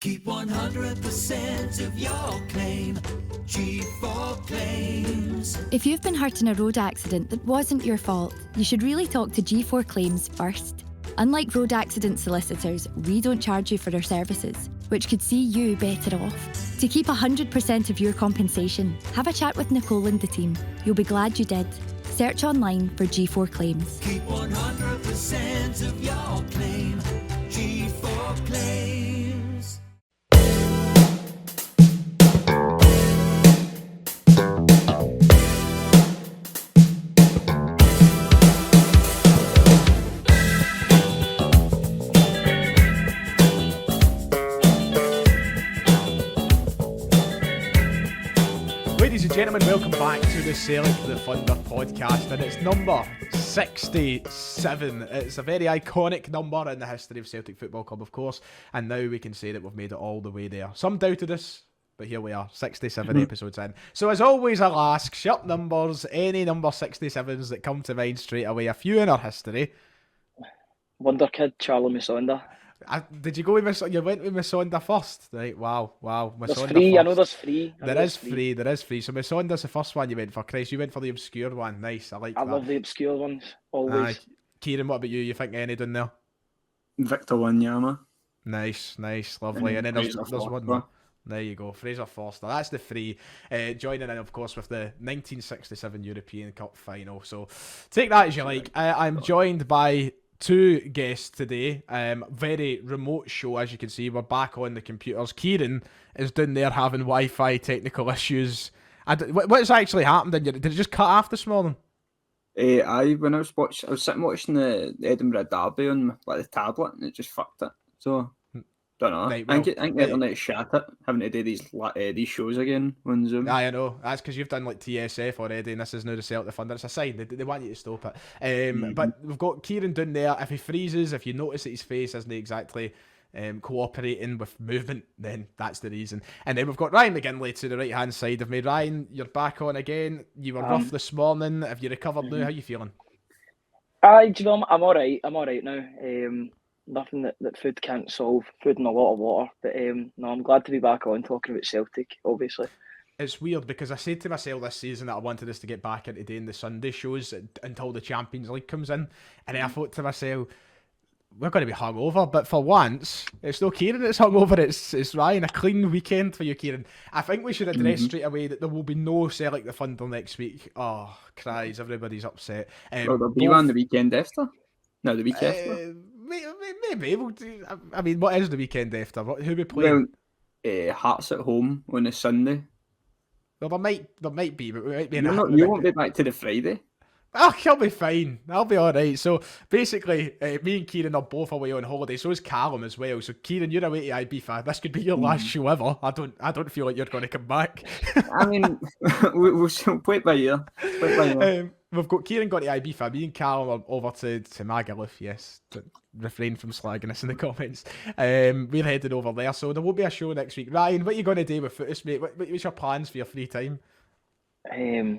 Keep 100% of your claim. G4 Claims. If you've been hurt in a road accident that wasn't your fault, you should really talk to G4 Claims first. Unlike road accident solicitors, we don't charge you for our services, which could see you better off. To keep 100% of your compensation, have a chat with Nicole and the team. You'll be glad you did. Search online for G4 Claims. Keep 100% of your claim. G4 Claims. Ladies and gentlemen, welcome back to the Sellik the Thunder podcast, and it's number 67. It's a very iconic number in the history of Celtic Football Club, of course, and now we can say that we've made it all the way there. Some doubted us, but here we are, 67 episodes in. So as always, I'll ask, short numbers, any number 67s that come to mind straight away, a few in our history. Wonder Kid, Charlie Musonda. Did you go with you went with Musonda first? Right, wow. There's three, first. I know there's three. There is three. So Musonda's the first one you went for, Chris. You went for the obscure one. Nice, I like that. I love the obscure ones, always. Kieran, what about you? You think any down there? Victor Wanyama. Nice, lovely. And then there's one more. There you go, Fraser Forster. That's the three. Joining in, of course, with the 1967 European Cup final. So take that as you like. I'm joined by two guests today. Very remote show, as you can see. We're back on the computers. Kieran is down there having Wi-Fi technical issues. What's actually happened? Did it just cut off this morning? When I was sitting watching the Edinburgh Derby on the tablet, and it just fucked it. So don't know. Right, well, I think the internet shat it, having to do these shows again on Zoom. I know. That's because you've done like TSF already, and this is now the Celtic the Thunder. It's a sign. They want you to stop it. But we've got Kieran down there. If he freezes, if you notice that his face isn't exactly cooperating with movement, then that's the reason. And then we've got Ryan McGinley to the right-hand side of me. Ryan, you're back on again. You were rough this morning. Have you recovered now? How are you feeling? Do you know, I'm all right. I'm all right now. Nothing that food can't solve. Food and a lot of water. But no, I'm glad to be back on talking about Celtic, obviously. It's weird because I said to myself this season that I wanted us to get back into doing the Sunday shows until the Champions League comes in. And then I thought to myself, we're going to be hungover, but for once, it's no Kieran that's hungover, it's Ryan. A clean weekend for you, Kieran. I think we should address straight away that there will be no Sellik the Thunder next week. Oh, cries, everybody's upset. Well, there'll be one the weekend after? No, the week after? Maybe. I mean, what is the weekend after? Who we playing? Well, Hearts at home on a Sunday. Well, there might be, but we might be in you won't be back to the Friday. Oh, I'll be fine. I'll be all right. So basically, me and Kieran are both away on holiday. So is Callum as well. So Kieran, you're away to Ibiza. This could be your last show ever. I don't feel like you're going to come back. I mean, we'll play it by ear. We've got Kieran got to Ibiza. Me and Callum are over to Magaluf. Yes, refrain from slagging us in the comments. We're headed over there, so there won't be a show next week. Ryan, what are you going to do with Footus, mate? What's your plans for your free time?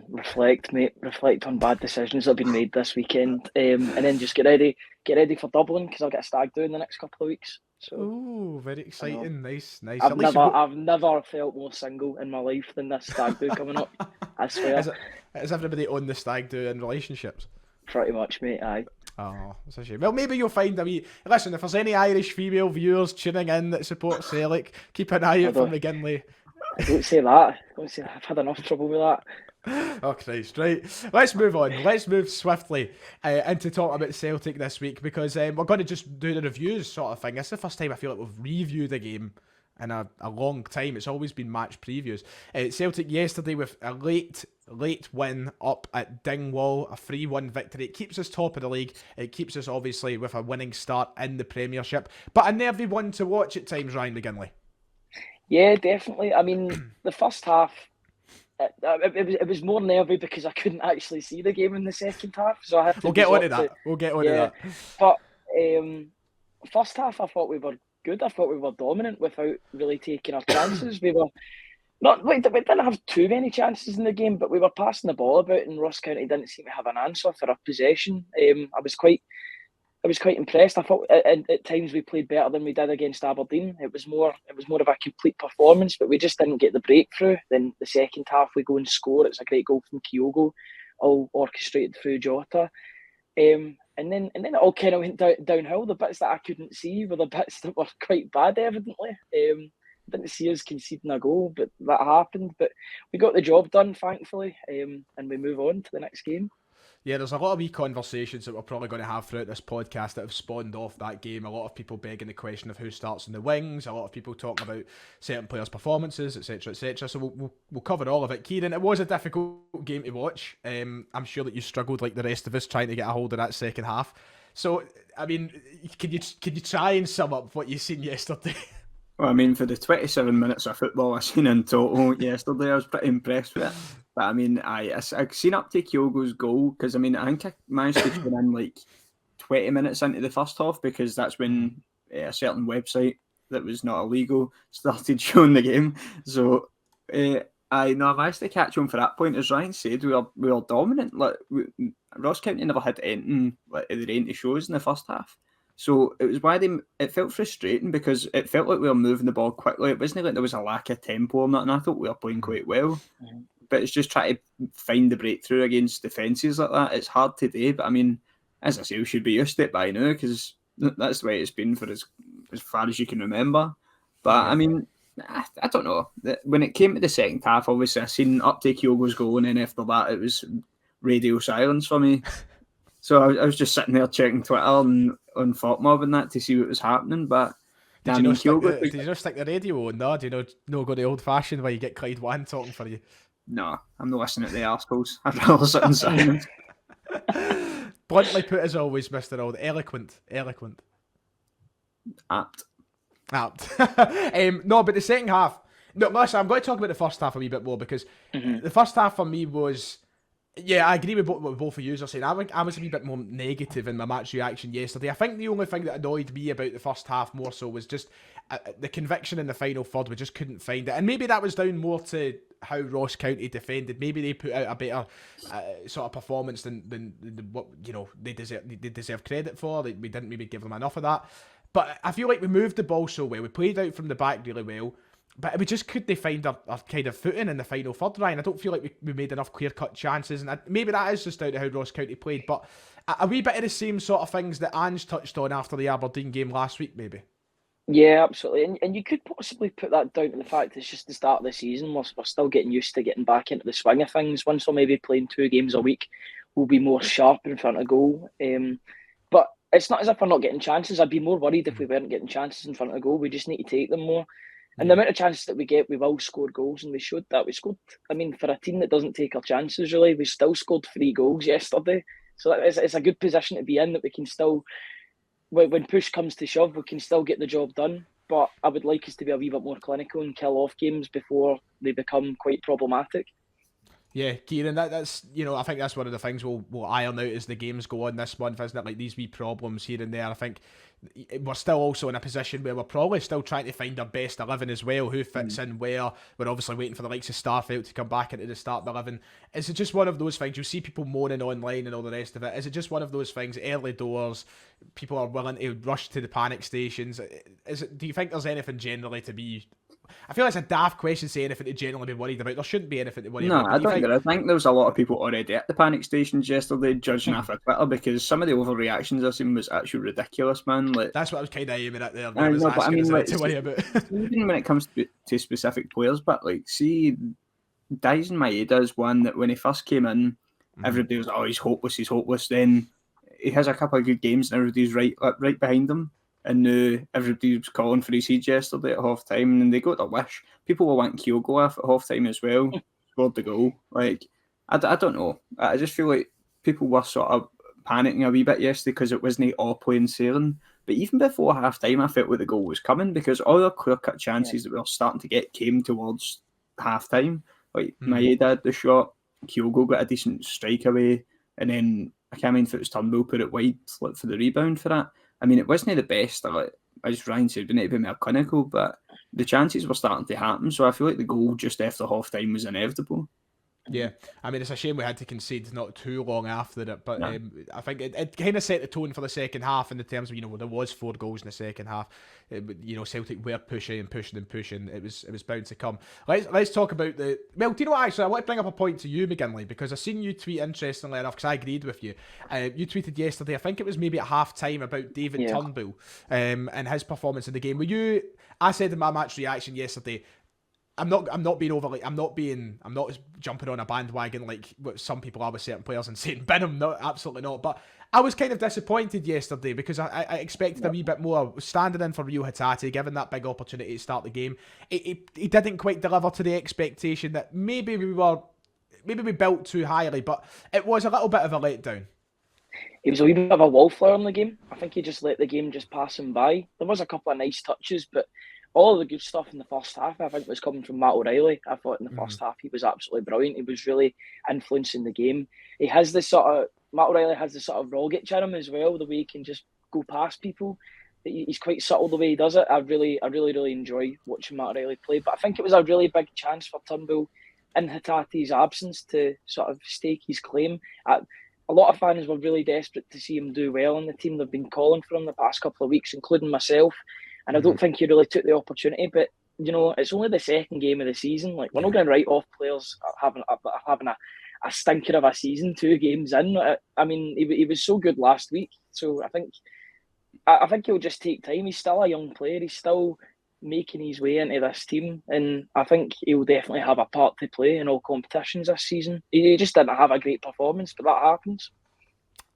Reflect, mate. Reflect on bad decisions that have been made this weekend, and then just get ready for Dublin because I'll get a stag do in the next couple of weeks. So, oh, very exciting! Nice. I've never felt more single in my life than this stag do coming up. I swear. Is everybody on the stag do in relationships? Pretty much, mate. Aye. Oh, that's a shame. Well, maybe you'll find a wee... Listen, if there's any Irish female viewers tuning in that support Sellik, keep an eye out for McGinley. Don't say that. I've had enough trouble with that. Oh, Christ. Right. Let's move on. Let's move swiftly into talk about Celtic this week because we're going to just do the reviews sort of thing. It's the first time I feel like we've reviewed a game in a long time. It's always been match previews. Celtic yesterday with a late win up at Dingwall, a 3-1 victory. It keeps us top of the league. It keeps us obviously with a winning start in the Premiership. But a nervy one to watch at times, Ryan McGinley. Yeah, definitely. I mean, the first half, it was more nervy because I couldn't actually see the game in the second half. So I had to We'll get on to that. But first half, I thought we were good. I thought we were dominant without really taking our chances. We didn't have too many chances in the game, but we were passing the ball about, and Ross County didn't seem to have an answer for our possession. I was quite impressed. I thought at times we played better than we did against Aberdeen. It was more of a complete performance, but we just didn't get the breakthrough. Then the second half we go and score. It's a great goal from Kyogo, all orchestrated through Jota. And then it all kind of went downhill. The bits that I couldn't see were the bits that were quite bad, evidently. Didn't see us conceding a goal, but that happened. But we got the job done, thankfully, and we move on to the next game. Yeah, there's a lot of wee conversations that we're probably going to have throughout this podcast that have spawned off that game. A lot of people begging the question of who starts in the wings, a lot of people talking about certain players' performances, etc., etc. So we'll cover all of it. Kieran, it was a difficult game to watch. I'm sure that you struggled like the rest of us trying to get a hold of that second half. So, I mean, can you try and sum up what you seen yesterday? Well, I mean, for the 27 minutes of football I seen in total yesterday, I was pretty impressed with it. But I mean, I seen up to Kyogo's goal because I mean, I think I managed to tune in like 20 minutes into the first half because that's when a certain website that was not illegal started showing the game. So I managed to catch on for that point. As Ryan said, we were dominant. Like Ross County never had anything like the rain to shows in the first half. So it was why it felt frustrating because it felt like we were moving the ball quickly. It wasn't like there was a lack of tempo on that, and I thought we were playing quite well. Mm-hmm. But it's just trying to find the breakthrough against defences like that. It's hard to do, but I mean, as I say, we should be used to it by now because that's the way it's been for as far as you can remember. But I mean, I don't know. When it came to the second half, obviously I seen up to Kyogo's goal, and then after that it was radio silence for me. So I was just sitting there checking Twitter and on FotMob and that to see what was happening. But did you not stick the radio on? No, do you know go the old fashioned where you get Clyde Wan talking for you? No, I'm not listening to the arseholes. I'd rather sit in silence. Bluntly put as always, Mr. Old. Eloquent. Apt. No, but the second half. No, listen, I'm going to talk about the first half a wee bit more because the first half for me was. Yeah, I agree with what both of you are saying. I was a wee bit more negative in my match reaction yesterday. I think the only thing that annoyed me about the first half more so was just the conviction in the final third. We just couldn't find it. And maybe that was down more to how Ross County defended. Maybe they put out a better sort of performance than what they deserve credit for. We didn't maybe give them enough of that. But I feel like we moved the ball so well. We played out from the back really well. But we just couldn't find our kind of footing in the final third, Ryan. I don't feel like we made enough clear-cut chances. And maybe that is just down to how Ross County played. But a wee bit of the same sort of things that Ange touched on after the Aberdeen game last week, maybe. Yeah, absolutely. And you could possibly put that down to the fact it's just the start of the season. We're still getting used to getting back into the swing of things. Once we're maybe playing 2 games a week, we'll be more sharp in front of goal. But it's not as if we're not getting chances. I'd be more worried if we weren't getting chances in front of goal. We just need to take them more. And the amount of chances that we get, we will score goals, and we showed that. We scored, I mean, for a team that doesn't take our chances, really, we still scored 3 goals yesterday. So it's a good position to be in, that we can still, when push comes to shove, we can still get the job done. But I would like us to be a wee bit more clinical and kill off games before they become quite problematic. Yeah, Kieran, that's I think that's one of the things we'll iron out as the games go on this month, isn't it? Like these wee problems here and there. I think we're still also in a position where we're probably still trying to find our best 11 as well, who fits in where. We're obviously waiting for the likes of Starfelt to come back into the starting 11. Is it just one of those things? You'll see people moaning online and all the rest of it. Is it just one of those things, early doors, people are willing to rush to the panic stations? Do you think there's anything generally to be... I feel like it's a daft question to say anything to generally be worried about. There shouldn't be anything to worry about. No, I think there was a lot of people already at the panic stations yesterday judging off of Twitter because some of the overreactions I've seen was actually ridiculous, man. Like, that's what I was kind of aiming at there. To worry about. Even when it comes to specific players, but like, see, Daisen Maeda is one that when he first came in, everybody was, he's hopeless. Then he has a couple of good games and everybody's right behind him. And everybody was calling for his head yesterday at half time, and they got their wish. People were wanting Kyogo off at half time as well. Scored the goal. Like, I don't know. I just feel like people were sort of panicking a wee bit yesterday because it wasn't all plain sailing. But even before half time, I felt like the goal was coming because all the clear cut chances that we were starting to get came towards half time. Like, Maeda had the shot, Kyogo got a decent strike away, and then I can't remember if it was Turnbull put it wide for the rebound for that. I mean, it wasn't the best. Like, as Ryan said, we need to be more clinical, but the chances were starting to happen. So I feel like the goal just after half time was inevitable. Yeah, I mean, it's a shame we had to concede not too long after it, but No. I think it kind of set the tone for the second half in the terms of, there was 4 goals in the second half. Celtic were pushing and pushing and pushing. It was bound to come. Let's talk about do you know what, actually, I want to bring up a point to you, McGinley, because I seen you tweet, interestingly enough, because I agreed with you. You tweeted yesterday, I think it was maybe at half-time, about David Turnbull and his performance in the game. I said in my match reaction yesterday, I'm not jumping on a bandwagon like what some people are with certain players and saying bin him. No, absolutely not. But I was kind of disappointed yesterday because I expected a wee bit more. Standing in for Rio Hatate, given that big opportunity to start the game, he didn't quite deliver to the expectation that maybe we built too highly, but it was a little bit of a letdown. He was a wee bit of a wallflower in the game. I think he just let the game just pass him by. There was a couple of nice touches, but all of the good stuff in the first half, I think, was coming from Matt O'Reilly. I thought in the first half he was absolutely brilliant. He was really influencing the game. Matt O'Reilly has this sort of Rogic in him as well, the way he can just go past people. He's quite subtle the way he does it. I really enjoy watching Matt O'Reilly play. But I think it was a really big chance for Turnbull in Hatate's absence to sort of stake his claim. A lot of fans were really desperate to see him do well in the team. They've been calling for him the past couple of weeks, including myself. And I don't think he really took the opportunity. But, it's only the second game of the season. Like, we're not going to write off players having a stinker of a season 2 games in. I mean, he was so good last week. So I think he'll just take time. He's still a young player. He's still making his way into this team. And I think he'll definitely have a part to play in all competitions this season. He just didn't have a great performance, but that happens.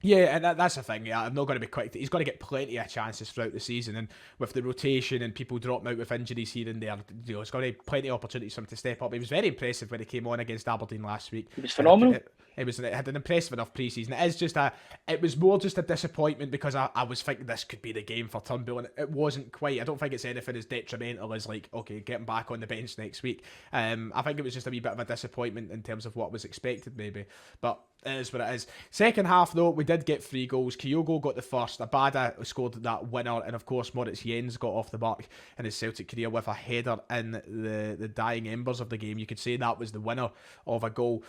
Yeah, and that's the thing. Yeah, I'm not going to be quick. He's going to get plenty of chances throughout the season, and with the rotation and people dropping out with injuries here and there, he's got plenty of opportunities for him to step up. He was very impressive when he came on against Aberdeen last week. He was phenomenal. It had an impressive enough pre-season. It was more just a disappointment because I was thinking this could be the game for Turnbull, and it wasn't quite. I don't think it's anything as detrimental as getting back on the bench next week. I think it was just a wee bit of a disappointment in terms of what was expected maybe, but it is what it is. Second half though, we did get 3 goals. Kyogo got the first, Abada scored that winner, and of course Moritz Jens got off the mark in his Celtic career with a header in the dying embers of the game. You could say that was the winner of a goal.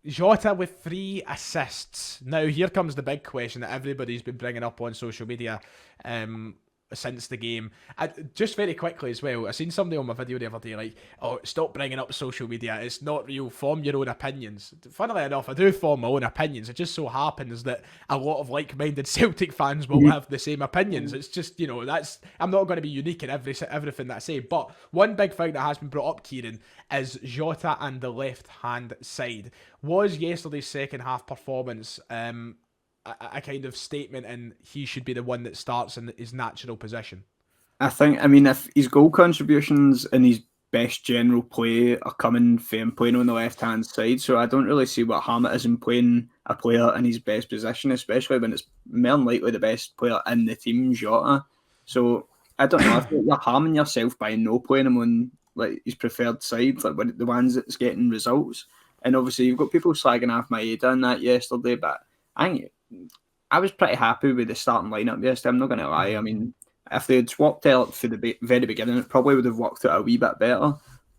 Jota with 3 assists. Now here comes the big question that everybody's been bringing up on social media since the game. Just very quickly as well, I seen somebody on my video the other day stop bringing up social media, it's not real, form your own opinions. Funnily enough, I do form my own opinions. It just so happens that a lot of like-minded Celtic fans will have the same opinions. It's just, I'm not going to be unique in everything that I say, but one big thing that has been brought up, Kieran, is Jota and the left-hand side. Was yesterday's second half performance a kind of statement, and he should be the one that starts in his natural position? I mean, if his goal contributions and his best general play are coming from playing on the left-hand side, so I don't really see what harm it is in playing a player in his best position, especially when it's more than likely the best player in the team, Jota. So I don't know, I feel like you're harming yourself by no playing him on his preferred side, the ones that's getting results. And obviously you've got people slagging off Maeda and that yesterday, but I was pretty happy with the starting lineup yesterday. I'm not going to lie. I mean, if they had swapped out for the very beginning, it probably would have worked out a wee bit better.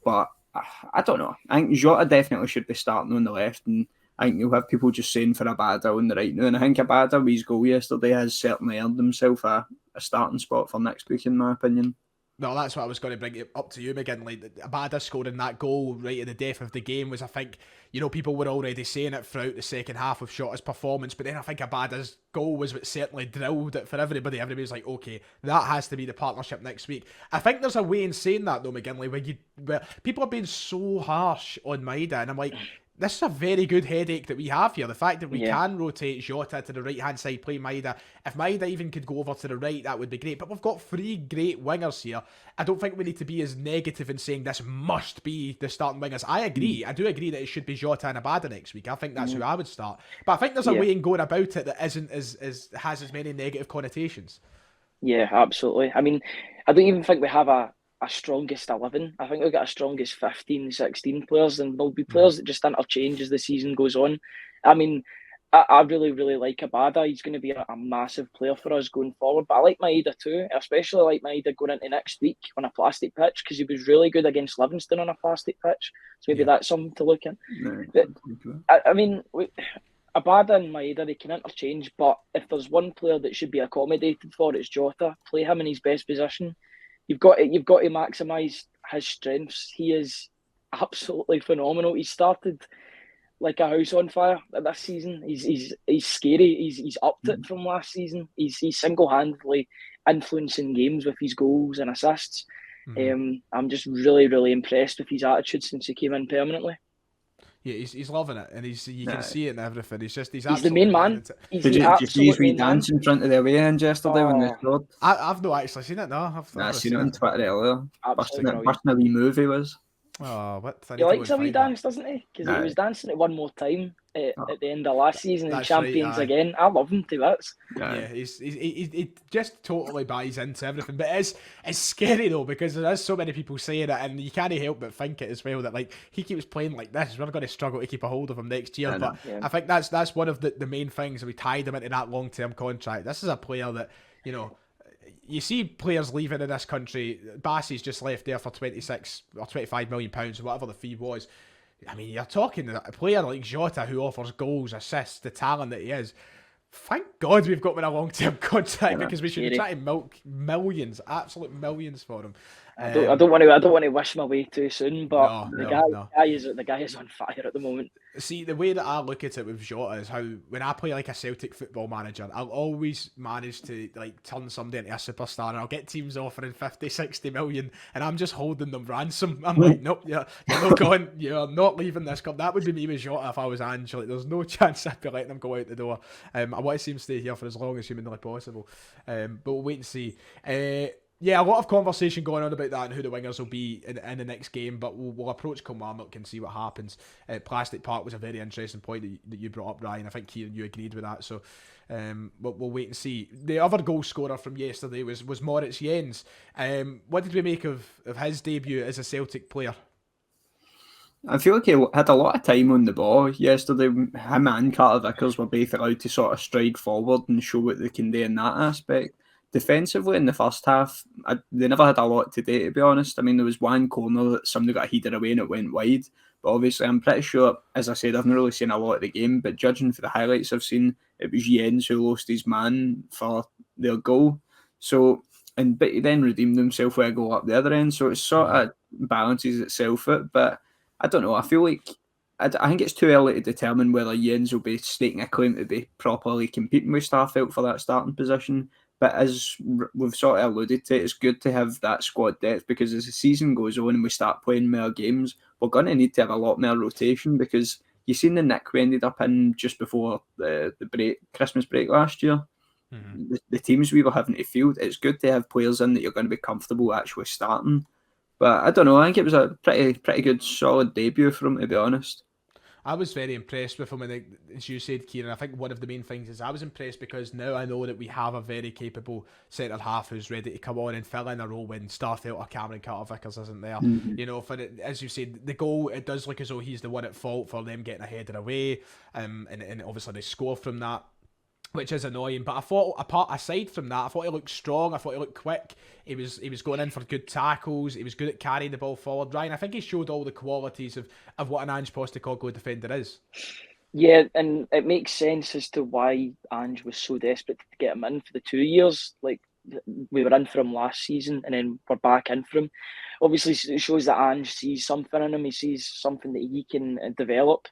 But I don't know. I think Jota definitely should be starting on the left, and I think you'll have people just saying for Abada on the right now. And I think Abada, with his goal yesterday, has certainly earned himself a starting spot for next week, in my opinion. Well, that's what I was going to bring it up to you, McGinley. Abada scoring that goal right at the death of the game was, I think, people were already saying it throughout the second half of Jota's performance, but then I think Abada's goal was what certainly drilled it for everybody. Everybody was like, okay, that has to be the partnership next week. I think there's a way in saying that, though, McGinley, where people are being so harsh on Maeda, and I'm like, this is a very good headache that we have here. The fact that we can rotate Jota to the right-hand side, play Maeda. If Maeda even could go over to the right, that would be great. But we've got 3 great wingers here. I don't think we need to be as negative in saying this must be the starting wingers. I agree. I do agree that it should be Jota and Abada next week. I think that's who I would start. But I think there's a way in going about it that isn't has as many negative connotations. Yeah, absolutely. I mean, I don't even think we have a strongest 11. I think we've got a strongest 15, 16 players, and there'll be players that just interchange as the season goes on. I mean, I really, really like Abada. He's going to be a massive player for us going forward. But I like Maeda too. I especially like Maeda going into next week on a plastic pitch because he was really good against Livingston on a plastic pitch. So maybe that's something to look at. No, But, I mean, Abada and Maeda, they can interchange. But if there's one player that should be accommodated for, it's Jota. Play him in his best position. You've got to maximise his strengths. He is absolutely phenomenal. He started like a house on fire this season. He's scary. He's upped it from last season. He's single-handedly influencing games with his goals and assists. I'm just really, really impressed with his attitude since he came in permanently. Yeah, he's loving it, and you can see it in everything. He's the main man. Did you see his wee dance in front of the away end yesterday when they scored? I've not actually seen it. No, I've seen it on Twitter earlier. Absolutely Busting a wee move he was. Oh, what? He likes a wee dance, doesn't he? Because he was dancing it one more time at the end of last season and champions again. I love him to bits. Yeah, he just totally buys into everything. But it's scary though because there's so many people saying it, and you can't help but think it as well that like he keeps playing like this, we're going to struggle to keep a hold of him next year. But I think that's one of the main things. We tied him into that long-term contract. This is a player that, you know, you see players leaving in this country. Bassey's just left there for 26 or 25 million pounds or whatever the fee was. I mean, you're talking a player like Jota who offers goals, assists, the talent that he is. Thank God we've got him in a long-term contract because we should be trying to milk millions, absolute millions for him. I don't want to wish him away too soon, but the guy is on fire at the moment. See, the way that I look at it with Jota is how when I play like a Celtic football manager, I'll always manage to like turn somebody into a superstar, and I'll get teams offering 50, 60 million, and I'm just holding them ransom. I'm like, nope, you're not going, you're not leaving this club. That would be me with Jota if I was Ange. Like, there's no chance I'd be letting him go out the door. I want to see him stay here for as long as humanly possible. But we'll wait and see. Yeah, a lot of conversation going on about that and who the wingers will be in the next game, but we'll approach Kilmarnock and see what happens. Plastic Park was a very interesting point that you brought up, Ryan. I think Kieran, you agreed with that, so we'll wait and see. The other goal scorer from yesterday was Moritz Jens. What did we make of his debut as a Celtic player? I feel like he had a lot of time on the ball yesterday. Him and Carter Vickers were both allowed to sort of stride forward and show what they can do in that aspect. Defensively in the first half, they never had a lot to do, to be honest. I mean, there was one corner that somebody got headed away and it went wide. But obviously, I'm pretty sure, as I said, I've not really seen a lot of the game, but judging for the highlights I've seen, it was Jens who lost his man for their goal. But he then redeemed himself with a goal up the other end. So it sort of balances itself out. But I don't know. I feel like I think it's too early to determine whether Jens will be staking a claim to be properly competing with Starfelt for that starting position. But as we've sort of alluded to, it's good to have that squad depth because as the season goes on and we start playing more games, we're going to need to have a lot more rotation because you've seen the nick we ended up in just before the Christmas break last year. Mm-hmm. The teams we were having to field, it's good to have players in that you're going to be comfortable actually starting. But I don't know, I think it was a pretty good, solid debut for him, to be honest. I was very impressed with him, and as you said, Kieran, I think one of the main things is I was impressed because now I know that we have a very capable centre half who's ready to come on and fill in a role when Starfelt or Cameron Carter-Vickers isn't there. Mm-hmm. You know, as you said, the goal, it does look as though he's the one at fault for them getting a header away, and obviously they score from that, which is annoying. But I thought, aside from that, I thought he looked strong. I thought he looked quick. He was going in for good tackles. He was good at carrying the ball forward. Ryan, I think he showed all the qualities of what an Ange Postecoglou defender is. Yeah, and it makes sense as to why Ange was so desperate to get him in for the 2 years. Like, we were in for him last season and then we're back in for him. Obviously, it shows that Ange sees something in him. He sees something that he can develop.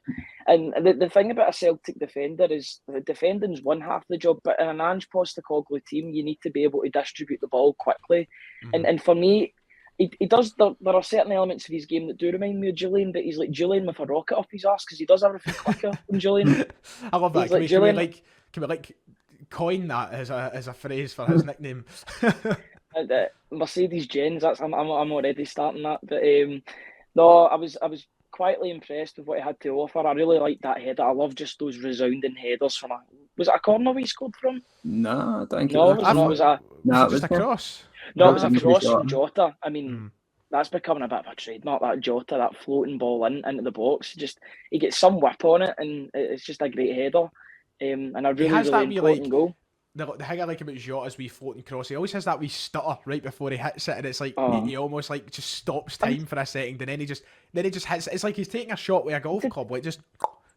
And the thing about a Celtic defender is defending's one half of the job, but in an Ange Postecoglou team, you need to be able to distribute the ball quickly. Mm-hmm. And for me, he does. There are certain elements of his game that do remind me of Julian, but he's like Julian with a rocket up his arse because he does everything quicker than Julian. I love that. Can we coin that as a phrase for his nickname? Mercedes Jens. I'm already starting that. But no, I was quietly impressed with what he had to offer. I really liked that header. I love just those resounding headers from was it a corner we scored from? No, I think it was just a cross. No, it was a cross from Jota. I mean, that's becoming a bit of a trademark, that Jota, that floating ball into the box. He gets some whip on it, and it's just a great header. and a He really, has really that wee, important like, goal. the thing I like about Jota's wee floating cross, he always has that wee stutter right before he hits it, and it's like Oh. he almost like just stops time for a second, and then he just hits it. It's like he's taking a shot with a golf club, like just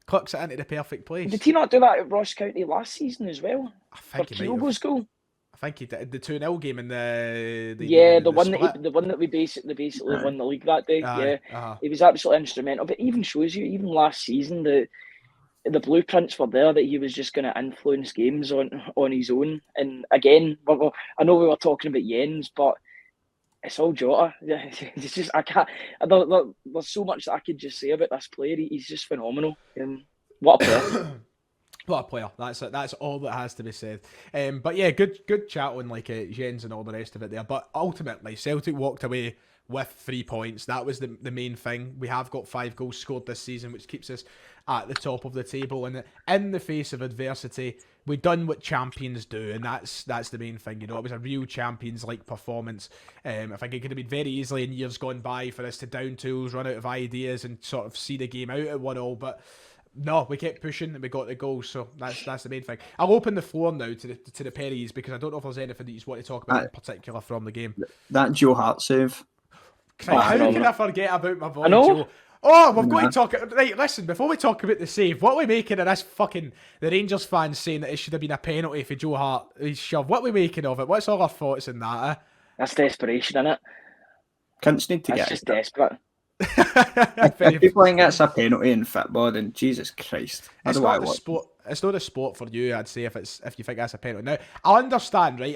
clicks it into the perfect place. Did he not do that at Ross County last season as well? I think For he might have. Kyogo's goal? I think he did the 2-0 game in the The one split. that we basically won the league that day. Aye, Yeah, he was absolutely instrumental. But it even shows you, even last season, the blueprints were there that he was just going to influence games on his own. And again, I know we were talking about Jens, but it's all Jota. It's just I can't. There's so much that I could just say about this player. He's just phenomenal. What a player! What a player. That's all that has to be said. But yeah, good chat on like Jens and all the rest of it there. But ultimately, Celtic walked away with 3 points. That was the main thing. We have got 5 goals scored this season, which keeps us at the top of the table. And in the face of adversity, we done what champions do, and that's the main thing. You know, it was a real champions-like performance. I think it could have been very easily in years gone by for us to down tools, run out of ideas, and sort of see the game out at 1-1. But no, we kept pushing and we got the goals, so that's the main thing. I'll open the floor now to the Perrys, because I don't know if there's anything that you want to talk about in particular from the game. That Joe Hart save. How can I forget about my boy I know. Joe? Oh, we've got to talk. Right, listen, before we talk about the save, what are we making of this fucking the Rangers fans saying that it should have been a penalty for Joe Hart? He's shoved. What are we making of it? What's all our thoughts on that? That's desperation, isn't it? Cunts need to That's get just desperate. If people think that's a penalty in football, then Jesus Christ. It's not a sport. It's not a sport for you, I'd say, if you think that's a penalty. Now, I understand, right?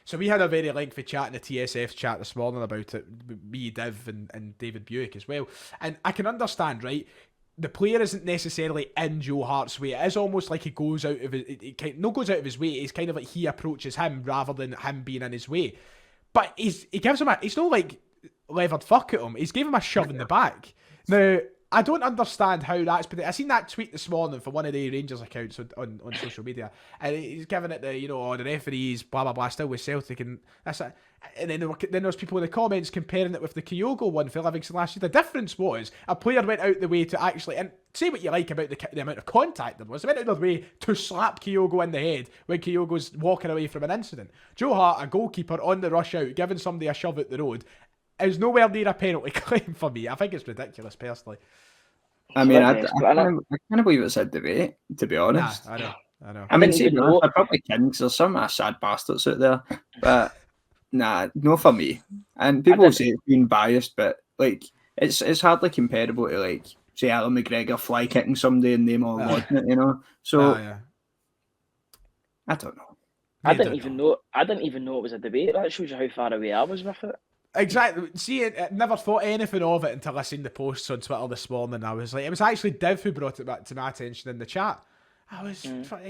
So we had a very lengthy chat in the TSF chat this morning about it, me, Div, and David Buick as well. And I can understand, right? The player isn't necessarily in Joe Hart's way. It is almost like he goes out of his way. It's kind of like he approaches him rather than him being in his way. But he gives him he's not like levered fuck at him. He's gave him a shove in the back. Now, I don't understand how that's been. I seen that tweet this morning from one of the Rangers accounts on social media, and he's giving it the the referees blah blah blah still with Celtic, and that's it. And then there's people in the comments comparing it with the Kyogo one for Livingston last year. The difference was a player went out the way to actually, and say what you like about the amount of contact there was, they went out of their way to slap Kyogo in the head when Kyogo's walking away from an incident. Joe Hart, a goalkeeper on the rush out, giving somebody a shove at the road, is nowhere near a penalty claim for me. I think it's ridiculous, personally. I mean, I can't believe it's a debate, to be honest. Nah, I know. I mean, I probably can, because there's some sad bastards out there, but nah, no for me. And people say it's been biased, but like it's hardly comparable to like say Alan McGregor fly kicking somebody and them all watching it, you know. So I don't know. I didn't even know it was a debate. That shows you how far away I was with it. Exactly. See, I never thought anything of it until I seen the posts on Twitter this morning. I was like, it was actually Div who brought it back to my attention in the chat. I was,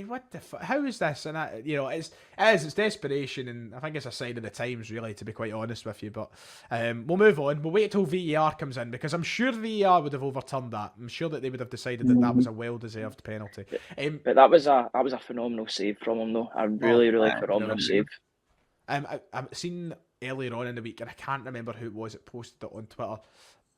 what the fuck? How is this? And it's desperation, and I think it's a sign of the times, really, to be quite honest with you. But we'll move on. We'll wait till VAR comes in, because I'm sure VAR would have overturned that. I'm sure that they would have decided that was a well-deserved penalty. But that was a phenomenal save from him, though. A really phenomenal save. I've seen earlier on in the week, and I can't remember who it was that posted it on Twitter,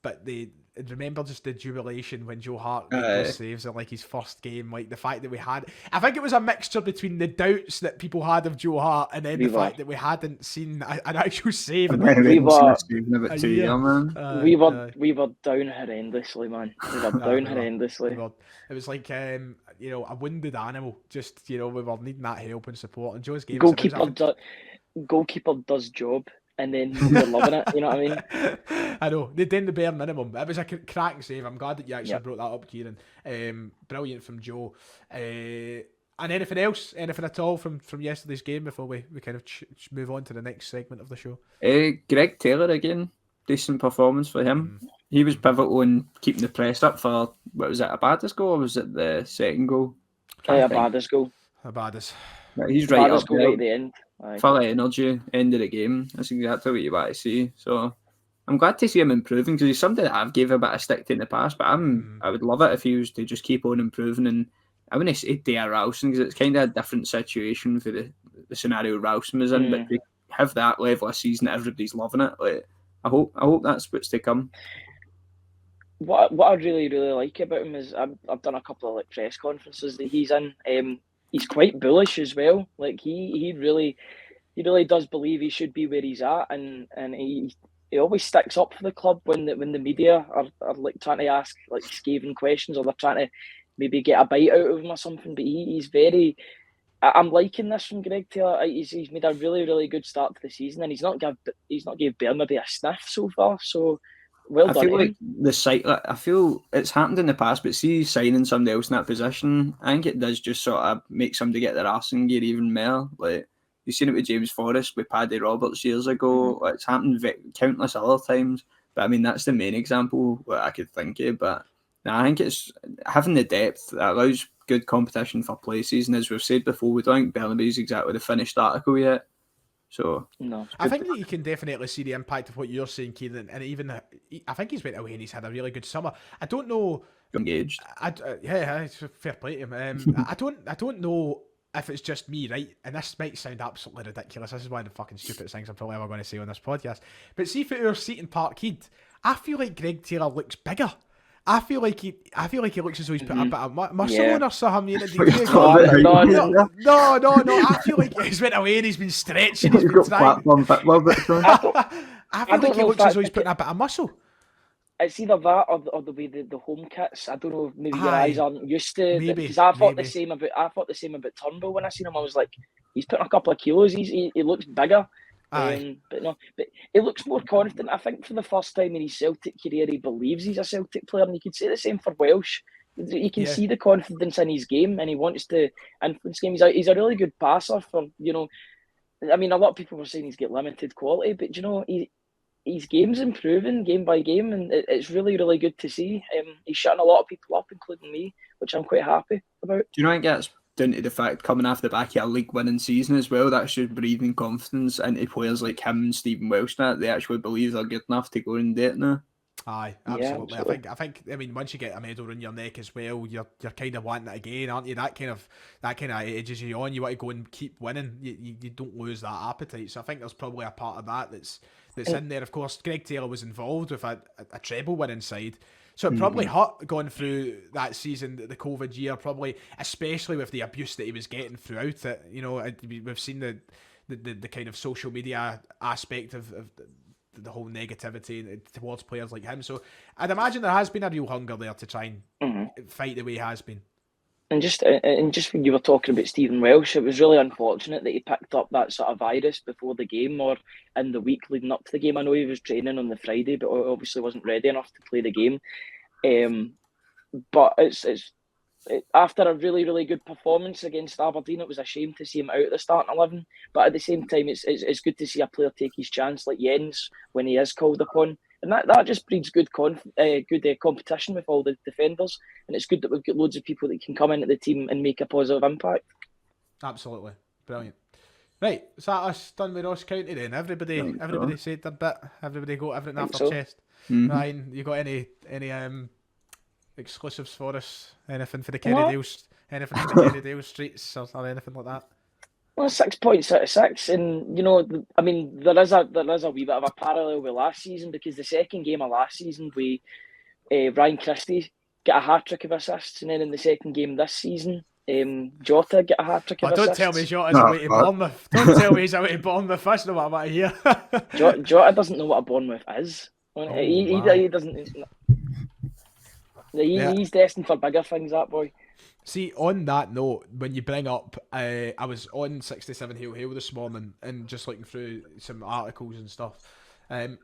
but they remember just the jubilation when Joe Hart made those saves in like his first game, like the fact that we had, I think it was a mixture between the doubts that people had of Joe Hart and then the fact that we hadn't seen an actual save. We were down horrendously, man. We were down horrendously. It was like a wounded animal. Just we were needing that help and support. And Joe's game. Goalkeeper does job, and then we're loving it. You know what I mean? I know, they've done the bare minimum. It was a cracking save. I'm glad that you actually brought that up, Kieran. Brilliant from Joe. And anything at all from yesterday's game before we kind of move on to the next segment of the show? Greg Taylor again, decent performance for him. He was pivotal in keeping the press up for, what was it, Abada's goal, or was it the second goal? Abada's goal. Abada's. He's right up there. Right at the end. Full of energy, end of the game. That's exactly what you want to see. So I'm glad to see him improving, because he's something that I've gave a bit of stick to in the past, but I would love it if he was to just keep on improving. And I wouldn't say Dare Ralston, because it's kind of a different situation for the scenario Ralston was in, but to have that level of season, everybody's loving it. Like, I hope that's what's to come. What I really like about him is I've done a couple of press conferences that he's in. he's quite bullish as well. Like he really does believe he should be where he's at, and he always sticks up for the club when the media are like trying to ask like scathing questions, or they're trying to maybe get a bite out of him or something. But he's very. I'm liking this from Greg Taylor. He's made a really good start to the season, and he's not gave Burnley a sniff so far. So well done. I feel like the site. I feel it's happened in the past, but see, signing somebody else in that position, I think it does just sort of make somebody get their arse in gear even more. Like you've seen it with James Forrest, with Paddy Roberts years ago. It's happened countless other times, but I mean that's the main example that I could think of. But I think it's having the depth that allows good competition for places, and as we've said before, we don't think Burnley's exactly the finished article yet. So no, I think that you can definitely see the impact of what you're saying, Kieran, and even I think he's went away and he's had a really good summer. I don't know. Engaged. Yeah, it's fair play to him. I don't know if it's just me, right? And this might sound absolutely ridiculous. This is one of the fucking stupidest things I'm probably ever going to say on this podcast. But see, for our Seaton Park kid, I feel like Greg Taylor looks bigger. I feel like he looks as though he's put a bit of muscle on or something. No. I feel like he's went away and he's been stretching. He's been trying. I feel like he looks as though he's putting a bit of muscle. It's either that or the way the home kits. I don't know. Maybe your eyes aren't used to. Because I thought the same about Turnbull when I seen him. I was like, he's putting a couple of kilos. He looks bigger. But he looks more confident. I think for the first time in his Celtic career, he believes he's a Celtic player, and you could say the same for Welsh. You can see the confidence in his game, and he wants to influence game. He's a really good passer. For I mean, a lot of people were saying he's got limited quality, but his game's improving game by game, and it's really good to see. He's shutting a lot of people up, including me, which I'm quite happy about. Do you know what gets down to the fact coming off the back of a league winning season as well? That's just breathing confidence into players like him and Stephen Welsh. That they actually believe they're good enough to go and do it now. Aye, absolutely. I think. I mean, once you get a medal in your neck as well, you're kind of wanting it again, aren't you? That kind of edges you on. You want to go and keep winning. You don't lose that appetite. So I think there's probably a part of that that's in there. Of course, Greg Taylor was involved with a treble winning side. So it probably hurt going through that season, the COVID year, probably, especially with the abuse that he was getting throughout it. We've seen the kind of social media aspect of the whole negativity towards players like him. So I'd imagine there has been a real hunger there to try and fight the way he has been. And just when you were talking about Stephen Welsh, it was really unfortunate that he picked up that sort of virus before the game or in the week leading up to the game. I know he was training on the Friday, but obviously wasn't ready enough to play the game. But it's after a really good performance against Aberdeen, it was a shame to see him out of the starting 11. But at the same time, it's good to see a player take his chance like Jens when he is called upon. And that just breeds good competition with all the defenders. And it's good that we've got loads of people that can come into the team and make a positive impact. Absolutely. Brilliant. Right, is that us done with Ross County then? Everybody said their bit. Everybody got everything off their chest. Mm-hmm. Ryan, you got any exclusives for us? Anything for the Kerrydale streets or anything like that? Well, 6 points out of 6, and I mean, there is a wee bit of a parallel with last season, because the second game of last season, Ryan Christie got a hat-trick of assists, and then in the second game this season, Jota got a hat-trick of assists. Don't tell me Jota's away to Bournemouth. Don't tell me he's away to Bournemouth. That's not what I'm about here. Jota doesn't know what a Bournemouth is. He doesn't. He's destined for bigger things, that boy. See, on that note, when you bring up, I was on 67 Hail Hail this morning and just looking through some articles and stuff, and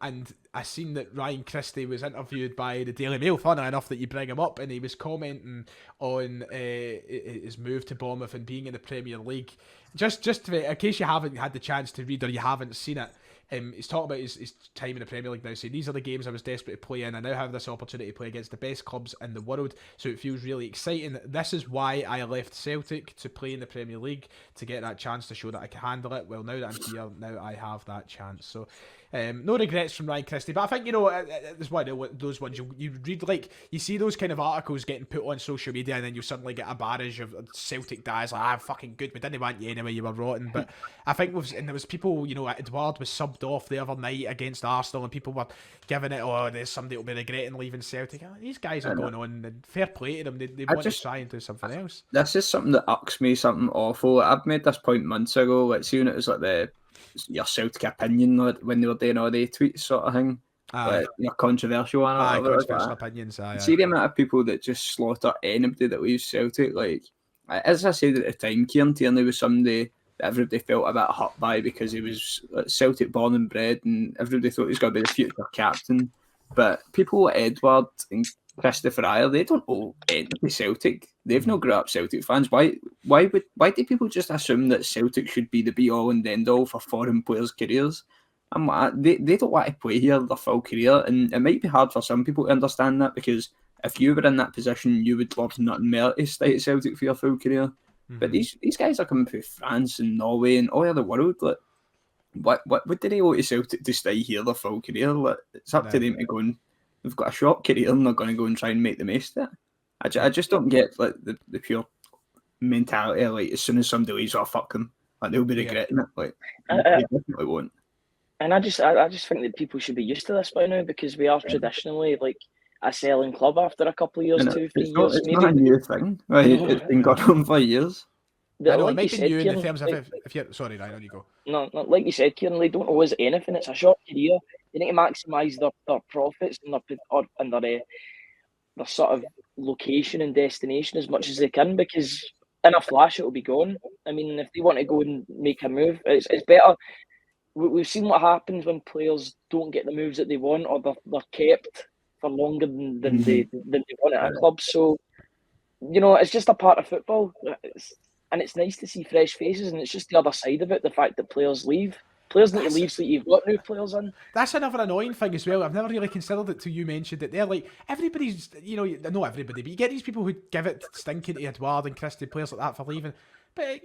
I seen that Ryan Christie was interviewed by the Daily Mail. Funny enough that you bring him up, and he was commenting on his move to Bournemouth and being in the Premier League. Just in case you haven't had the chance to read or you haven't seen it, he's talking about his time in the Premier League now, saying these are the games I was desperate to play in. I now have this opportunity to play against the best clubs in the world, so it feels really exciting. This is why I left Celtic to play in the Premier League, to get that chance to show that I can handle it. Well, now that I'm here, now I have that chance. So no regrets from Ryan Christie, but I think it's one of those ones you read, like you see those kind of articles getting put on social media, and then you suddenly get a barrage of Celtic guys like, fucking good, we didn't want you anyway, you were rotten. But I think there was people, Edouard was subbed mugged off the other night against Arsenal, and people were giving it, oh, there's somebody will be regretting leaving Celtic. These guys are going on, and fair play to them. They want to try and do something else. This is something that irks me, something awful. I've made this point months ago, like seeing it was like your Celtic opinion when they were doing all the tweets sort of thing. Like your controversial one. Controversial opinions. See the amount of people that just slaughter anybody that leaves Celtic. Like, as I said at the time, Kieran Tierney was somebody that everybody felt a bit hurt by because he was Celtic born and bred, and everybody thought he was going to be the future captain. But people like Edward and Christopher Ayer, they don't owe anything to Celtic. They've not grew up Celtic fans. Why do people just assume that Celtic should be the be all and end all for foreign players' careers? They don't want to play here their full career, and it might be hard for some people to understand that, because if you were in that position, you would love nothing more to stay at Celtic for your full career. Mm-hmm. But these guys are coming from France and Norway and all over the world. Like, what do they owe to Celtic to stay here their full career? Like, it's up to them to go and they've got a short career and they're going to go and try and make the most of it. I just don't get like the pure mentality. Like, as soon as somebody leaves, oh fuck them, like they'll be regretting it. Like, they definitely won't. And I just think that people should be used to this by now, because we are traditionally like a selling club after a couple of years, 2-3 years. It's not a new thing. Right? It's been going on for years. I know, it might be new in the terms of if you're... Sorry, Ryan, on you go. No, like you said, Kieran, they don't owe us anything. It's a short career. They need to maximise their profits and their sort of location and destination as much as they can, because in a flash it will be gone. I mean, if they want to go and make a move, it's better. We've seen what happens when players don't get the moves that they want, or they're kept for longer than they want at a club. So, it's just a part of football. And it's nice to see fresh faces, and it's just the other side of it, the fact that players leave. Players need to leave so you've got new players in. That's another annoying thing as well. I've never really considered it till you mentioned it. They're like, everybody's, not everybody, but you get these people who give it stinking to Edouard and Christie, players like that for leaving. But,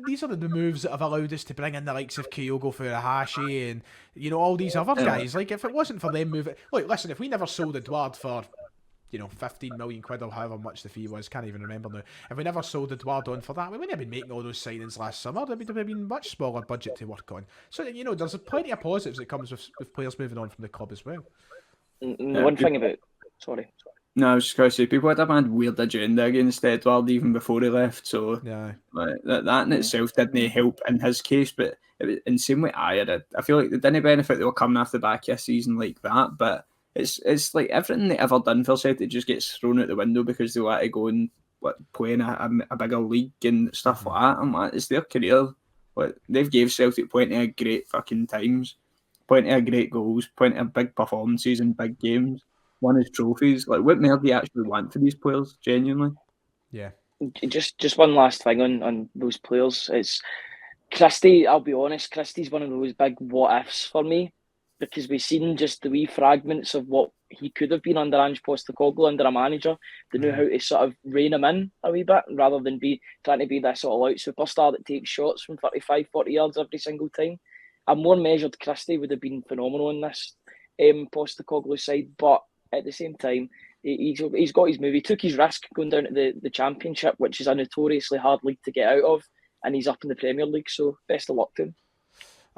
these are the moves that have allowed us to bring in the likes of Kyogo Furuhashi and, all these other guys. Like, if it wasn't for them moving... Look, listen, if we never sold Edouard for, 15 million quid or however much the fee was, can't even remember now. If we never sold Edouard on for that, we wouldn't have been making all those signings last summer. There would have been much smaller budget to work on. So, there's plenty of positives that comes with players moving on from the club as well. One thing about... Sorry. No, I was just going to say, people had a mad weird agenda against Edouard even before he left, so that in itself didn't help in his case, but in the same way I feel like they didn't benefit they were coming off the back of a season like that, but it's like everything they ever done for Celtic just gets thrown out the window because they want to go and play in a bigger league and stuff like that. I'm like, it's their career. Like, they've gave Celtic plenty of great fucking times, plenty of great goals, plenty of big performances in big games. Won his trophies. Like, what more do you actually want for these players, genuinely? Yeah. Just one last thing on those players. It's Christie, I'll be honest, Christie's one of those big what-ifs for me, because we've seen just the wee fragments of what he could have been under Ange Postecoglou, under a manager. They knew how to sort of rein him in a wee bit, rather than trying to be that sort of out superstar that takes shots from 35, 40 yards every single time. A more measured Christie would have been phenomenal in this Postecoglou side, but at the same time, he's got his move. He took his risk going down to the Championship, which is a notoriously hard league to get out of, and he's up in the Premier League, so best of luck to him.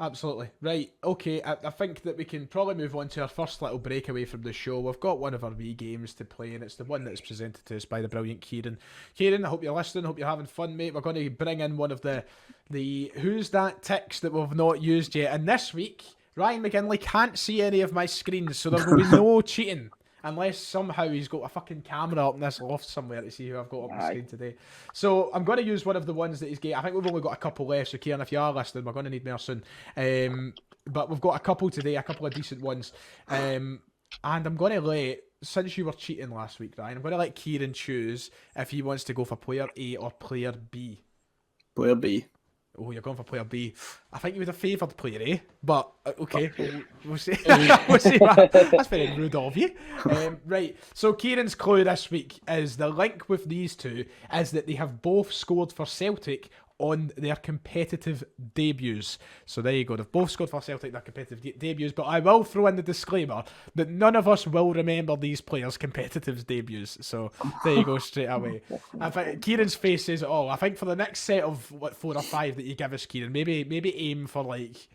Absolutely. Right, okay, I think that we can probably move on to our first little breakaway from the show. We've got one of our wee games to play, and it's the one that's presented to us by the brilliant Kieran. Kieran, I hope you're listening, I hope you're having fun, mate. We're going to bring in one of the Who's That ticks that we've not used yet, and this week, Ryan McGinley can't see any of my screens, so there will be no cheating. Unless somehow he's got a fucking camera up in this loft somewhere to see who I've got up on the screen today. So I'm going to use one of the ones that he's got. I think we've only got a couple left, so Kieran, if you are listening, we're going to need more soon. But we've got a couple today, a couple of decent ones. And I'm going to since you were cheating last week, Ryan, I'm going to let Kieran choose if he wants to go for player A or player B. Player B. Oh, you're going for player B. I think you would have favoured player A, but okay, we'll see. We'll see that. That's very rude of you. Right, so Kieran's clue this week is the link with these two is that they have both scored for Celtic on their competitive debuts. So there you go. They've both scored for Celtic in their competitive debuts, but I will throw in the disclaimer that none of us will remember these players' competitive debuts. So there you go, straight away. I think Kieran's face says it all. I think for the next set of 4 or 5 that you give us, Kieran, maybe aim for like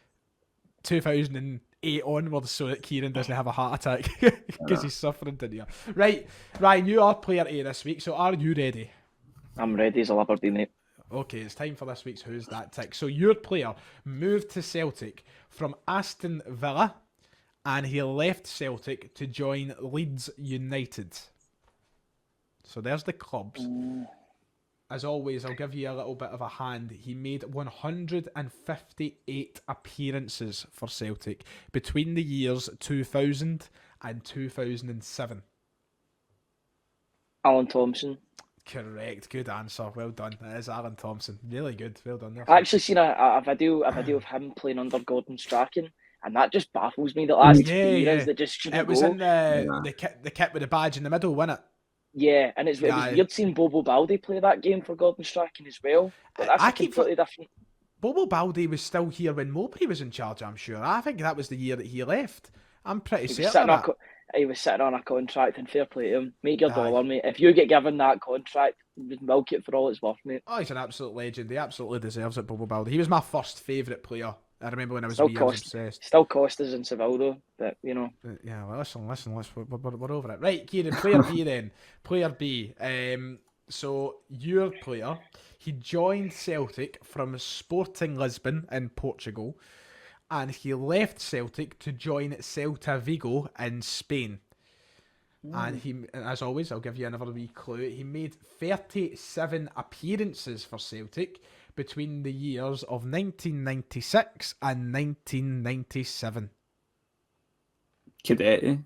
2008 onwards so that Kieran doesn't have a heart attack because he's suffering, didn't you? Right, Ryan, you are player A this week, so are you ready? I'm ready as a Liberty, mate. Okay, it's time for this week's Who's That Tick. So your player moved to Celtic from Aston Villa and he left Celtic to join Leeds United. So there's the clubs. As always, I'll give you a little bit of a hand. He made 158 appearances for Celtic between the years 2000 and 2007. Alan Thompson. Correct. Good answer. Well done. It is Alan Thompson. Really good. Well done there. I actually seen a video of him playing under Gordon Strachan, and that just baffles me. The last 2 years that just shouldn't It was go. in the kit with the badge in the middle, wasn't it? Yeah, and it was weird seeing Bobo Baldi play that game for Gordon Strachan as well. But that's completely different. Bobo Baldi was still here when Mowbray was in charge, I'm sure. I think that was the year that he left. I'm pretty certain of that. He was sitting on a contract, and fair play to him. Make your dollar, mate. If you get given that contract, milk it for all it's worth, mate. Oh, he's an absolute legend. He absolutely deserves it, Bobo Baldi. He was my first favourite player. I remember when I was obsessed. Still cost us in Seville, though, but, you know. Yeah, well, listen, we're over it. Right, Kieran, player B then. Player B. So, your player, he joined Celtic from Sporting Lisbon in Portugal, and he left Celtic to join Celta Vigo in Spain. And he, as always, I'll give you another wee clue. He made 37 appearances for Celtic between the years of 1996 and 1997. Cadet.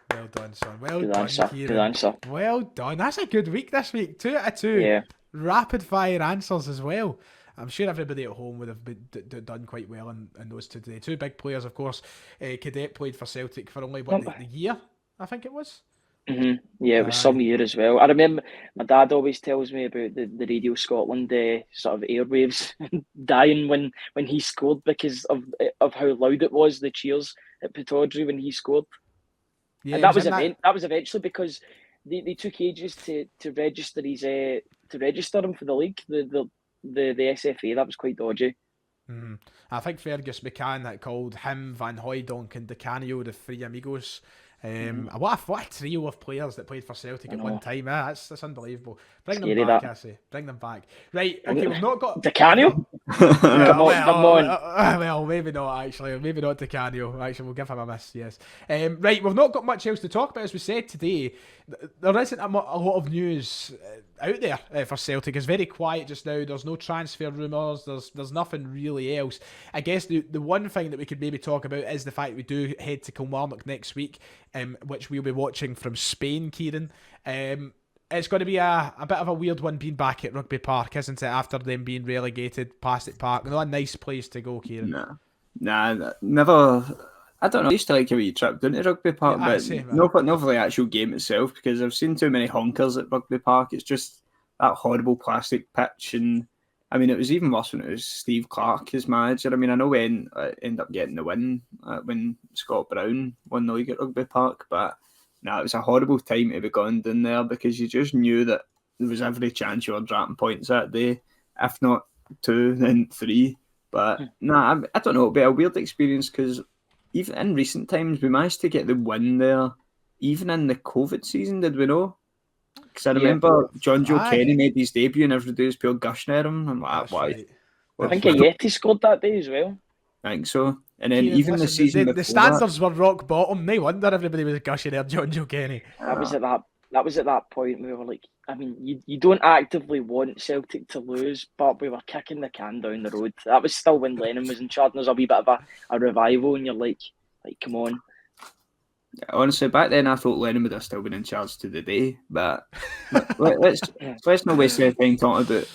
Well done, son. Well Good done, answer. Kieran. Good answer. Well done. That's a good week this week. 2 out of 2. Yeah. Rapid fire answers as well. I'm sure everybody at home would have done quite well in those two today. 2 big players, of course. Cadet played for Celtic for only the year, I think it was. Mm-hmm. Yeah, it was some year as well. I remember my dad always tells me about the Radio Scotland sort of airwaves dying when he scored because of how loud it was, the cheers at Pittodrie when he scored. Yeah, and that was eventually because they took ages to register him for the league, the SFA. That was quite dodgy. Mm-hmm. I think Fergus McCann that called him, Van Hooijdonk and Di Canio the three amigos. What a trio of players that played for Celtic at one time. That's unbelievable. Bring them back, I say. Bring them back. Right, okay, we've not got... Di Canio? Come on. Well, maybe not, actually. Maybe not Di Canio. Actually, we'll give him a miss, yes. Right, we've not got much else to talk about. As we said today, there isn't a lot of news out there for Celtic. It's very quiet just now. There's no transfer rumours. There's nothing really else. I guess the one thing that we could maybe talk about is the fact we do head to Kilmarnock next week, which we'll be watching from Spain, Kieran. It's going to be a bit of a weird one being back at Rugby Park, isn't it, after them being relegated past it Park. Not a nice place to go, Kieran. Nah, never... I don't know, I used to like a wee trip down to Rugby Park, but not for the actual game itself, because I've seen too many honkers at Rugby Park. It's just that horrible plastic pitch, and I mean, it was even worse when it was Steve Clarke as manager. I mean, I know we ended up getting the win when Scott Brown won the league at Rugby Park, but it was a horrible time to be going down there because you just knew that there was every chance you were dropping points that day, if not 2, then 3. But I don't know, it'll be a weird experience because even in recent times, we managed to get the win there, even in the COVID season, did we know? Because I remember John Joe Kenny made his debut and everybody was pure gushing at him. I'm like, why? Right. I think Yeti scored that day as well. I think so. And then even the season the standards were rock bottom. No wonder everybody was gushing at John Joe Kenny. That was at that point we were like, I mean, you don't actively want Celtic to lose, but we were kicking the can down the road. That was still when Lennon was in charge, and there was a wee bit of a revival, and you're like, come on. Honestly, back then I thought Lennon would have still been in charge to the day, but let's not waste any time talking about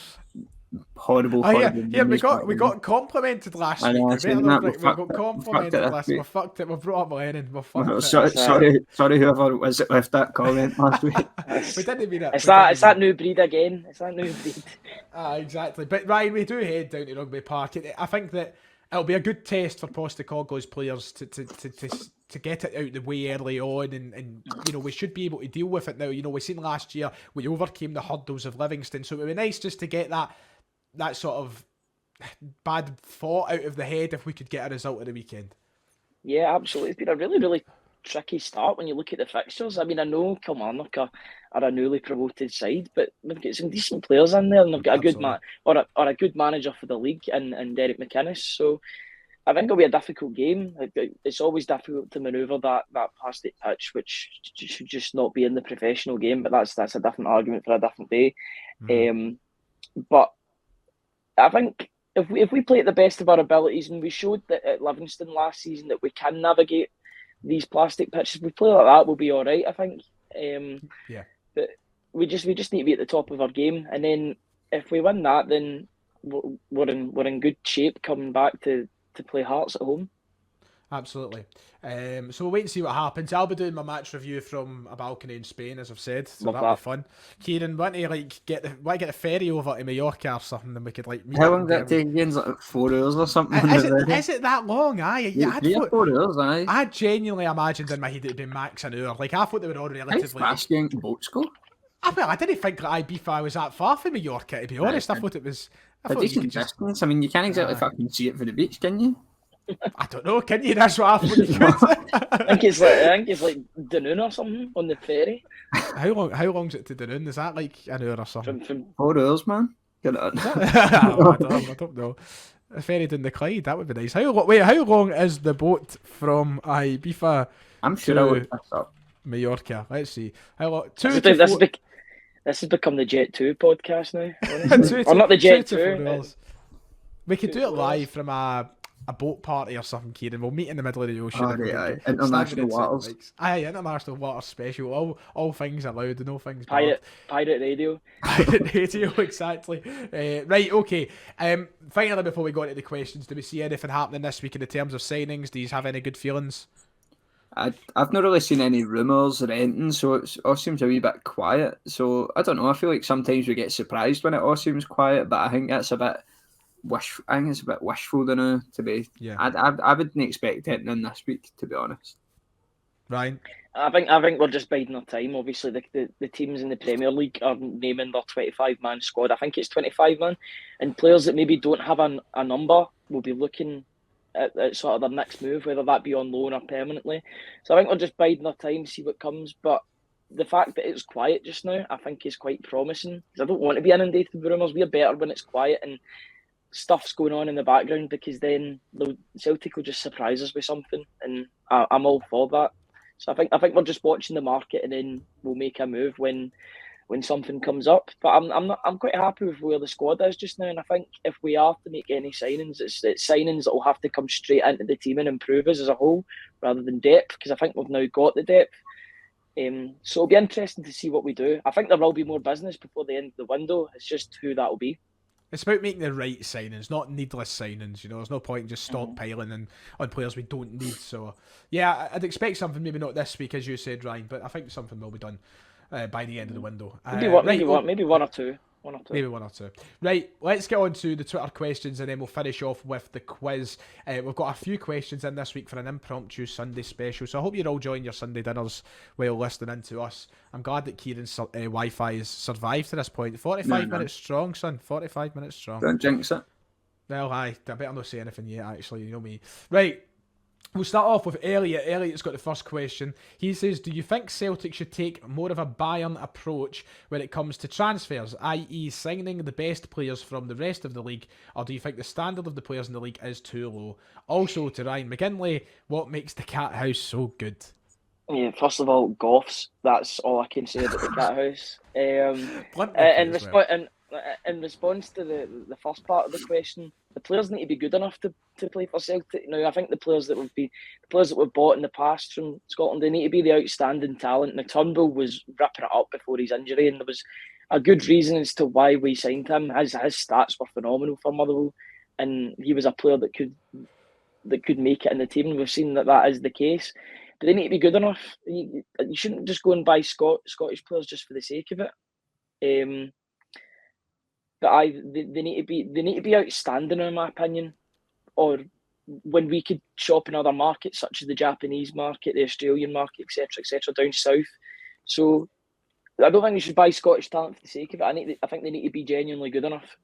horrible. We got complimented last week. We got complimented last week. We fucked it. We brought up Lennon. Sorry, whoever was it left that comment last week. We didn't mean it. It's that new breed again. It's that new breed. Exactly. But Ryan, we do head down to Rugby Park. I think that it'll be a good test for Postecoglou's players to get it out the way early on, and we should be able to deal with it now. We seen last year we overcame the hurdles of Livingston, so it would be nice just to get that sort of bad thought out of the head if we could get a result at the weekend. Yeah, absolutely. It's been a really, really tricky start when you look at the fixtures. I mean, I know Kilmarnock are a newly promoted side, but they've got some decent players in there, and they've got a good a good manager for the league, and Derek McInnes. So I think it'll be a difficult game. It's always difficult to manoeuvre that plastic pitch, which should just not be in the professional game. But that's a different argument for a different day. But I think if we play at the best of our abilities, and we showed that at Livingston last season that we can navigate these plastic pitches, if we play like that, we'll be all right. I think. But we just need to be at the top of our game, and then if we win that, then we're in good shape coming back to play Hearts at home. Absolutely. So we'll wait and see what happens. I'll be doing my match review from a balcony in Spain, as I've said, so that'll be fun. Kieran, want to get the ferry over to Mallorca or something, and we could meet. How long did that take again? Like 4 hours or something? Is it that long? Aye, yeah, 4 hours. Aye. I genuinely imagined in my head it'd be max an hour. I thought they were all relatively. How fast can boats go? Well, I didn't think that Ibiza was that far from Mallorca, to be honest. I thought it was a decent distance. I mean, you can't exactly fucking see it from the beach, can you? I don't know, can you? That's what I thought you could. I think it's like Dunoon or something on the ferry. How long's it to Dunoon? Is that like an hour or something? From 4 hours, man. Get it on. I don't know. A ferry down the Clyde, that would be nice. How long is the boat from Ibiza? I'm sure I would pick up Mallorca. Let's see. How long? This has become the Jet 2 podcast now. Or not the Jet 2. We could do it live from a boat party or something, Kieran. We'll meet in the middle of the ocean. Aye. International waters. Aye, international water special. All things allowed, no things bad. Pirate radio. Pirate radio, exactly. Right, okay. Finally, before we go into the questions, do we see anything happening this week in terms of signings? Do you have any good feelings? I've not really seen any rumours or anything, so it all seems a wee bit quiet. So I don't know. I feel like sometimes we get surprised when it all seems quiet, but I think that's a bit wishful to be. Yeah. I wouldn't expect anything in this week, to be honest. Ryan? I think we're just biding our time. Obviously, the teams in the Premier League are naming their 25-man squad. I think it's 25 man, and players that maybe don't have a number will be looking at sort of their next move, whether that be on loan or permanently. So I think we're just biding our time, see what comes. But the fact that it's quiet just now, I think is quite promising. Because I don't want to be inundated with rumours. We're better when it's quiet and stuff's going on in the background, because then Celtic will just surprise us with something, and I'm all for that. So I think we're just watching the market, and then we'll make a move when something comes up. But I'm quite happy with where the squad is just now, and I think if we are to make any signings, it's signings that will have to come straight into the team and improve us as a whole, rather than depth, because I think we've now got the depth. So it'll be interesting to see what we do. I think there will be more business before the end of the window. It's just who that will be. It's about making the right signings, not needless signings. There's no point in just stockpiling on players we don't need. So, yeah, I'd expect something, maybe not this week, as you said, Ryan, but I think something will be done by the end of the window. Maybe one or two. Maybe one or two. Right, let's get on to the Twitter questions, and then we'll finish off with the quiz. We've got a few questions in this week for an impromptu Sunday special, so I hope you're all enjoying your Sunday dinners while listening in to us. I'm glad that Kieran's Wi-Fi has survived to this point. 45 minutes strong, son. 45 minutes strong. Don't jinx it. Well, I better not say anything yet, actually. You know me. Right. We'll start off with Elliot. Elliot's got the first question. He says, do you think Celtic should take more of a Bayern approach when it comes to transfers, i.e. signing the best players from the rest of the league, or do you think the standard of the players in the league is too low? Also, to Ryan McGinley, what makes the Cat House so good? Yeah, first of all, Goffs. That's all I can say about the Cat House. In response to the first part of the question, the players need to be good enough to play for Celtic. Now, I think the players that we've bought in the past from Scotland, they need to be the outstanding talent. Now, Turnbull was ripping it up before his injury, and there was a good reason as to why we signed him. His stats were phenomenal for Motherwell, and he was a player that could make it in the team. We've seen that is the case. But they need to be good enough. You shouldn't just go and buy Scottish players just for the sake of it. But they need to be outstanding, in my opinion. Or when we could shop in other markets such as the Japanese market, the Australian market, etc., down south. So I don't think we should buy Scottish talent for the sake of it. I think they need to be genuinely good enough.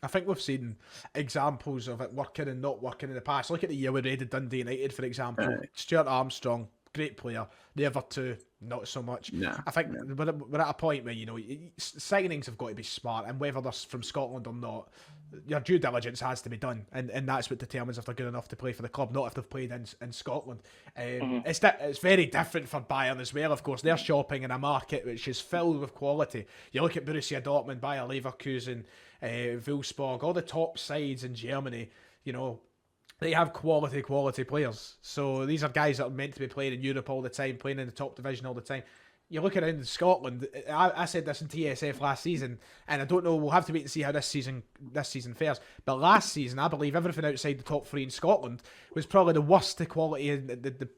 I think we've seen examples of it working and not working in the past. Look at the year we raided Dundee United, for example. Stuart Armstrong, great player. The other two, not so much. I think we're at a point where, signings have got to be smart, and whether they're from Scotland or not, your due diligence has to be done, and that's what determines if they're good enough to play for the club, not if they've played in Scotland. It's very different for Bayern as well, of course. They're shopping in a market which is filled with quality. You look at Borussia Dortmund, Bayer Leverkusen, Wolfsburg, all the top sides in Germany, they have quality players. So these are guys that are meant to be playing in Europe all the time, playing in the top division all the time. You look around Scotland, I said this in TSF last season, and I don't know, we'll have to wait and see how this season fares. But last season, I believe everything outside the top three in Scotland was probably the worst the quality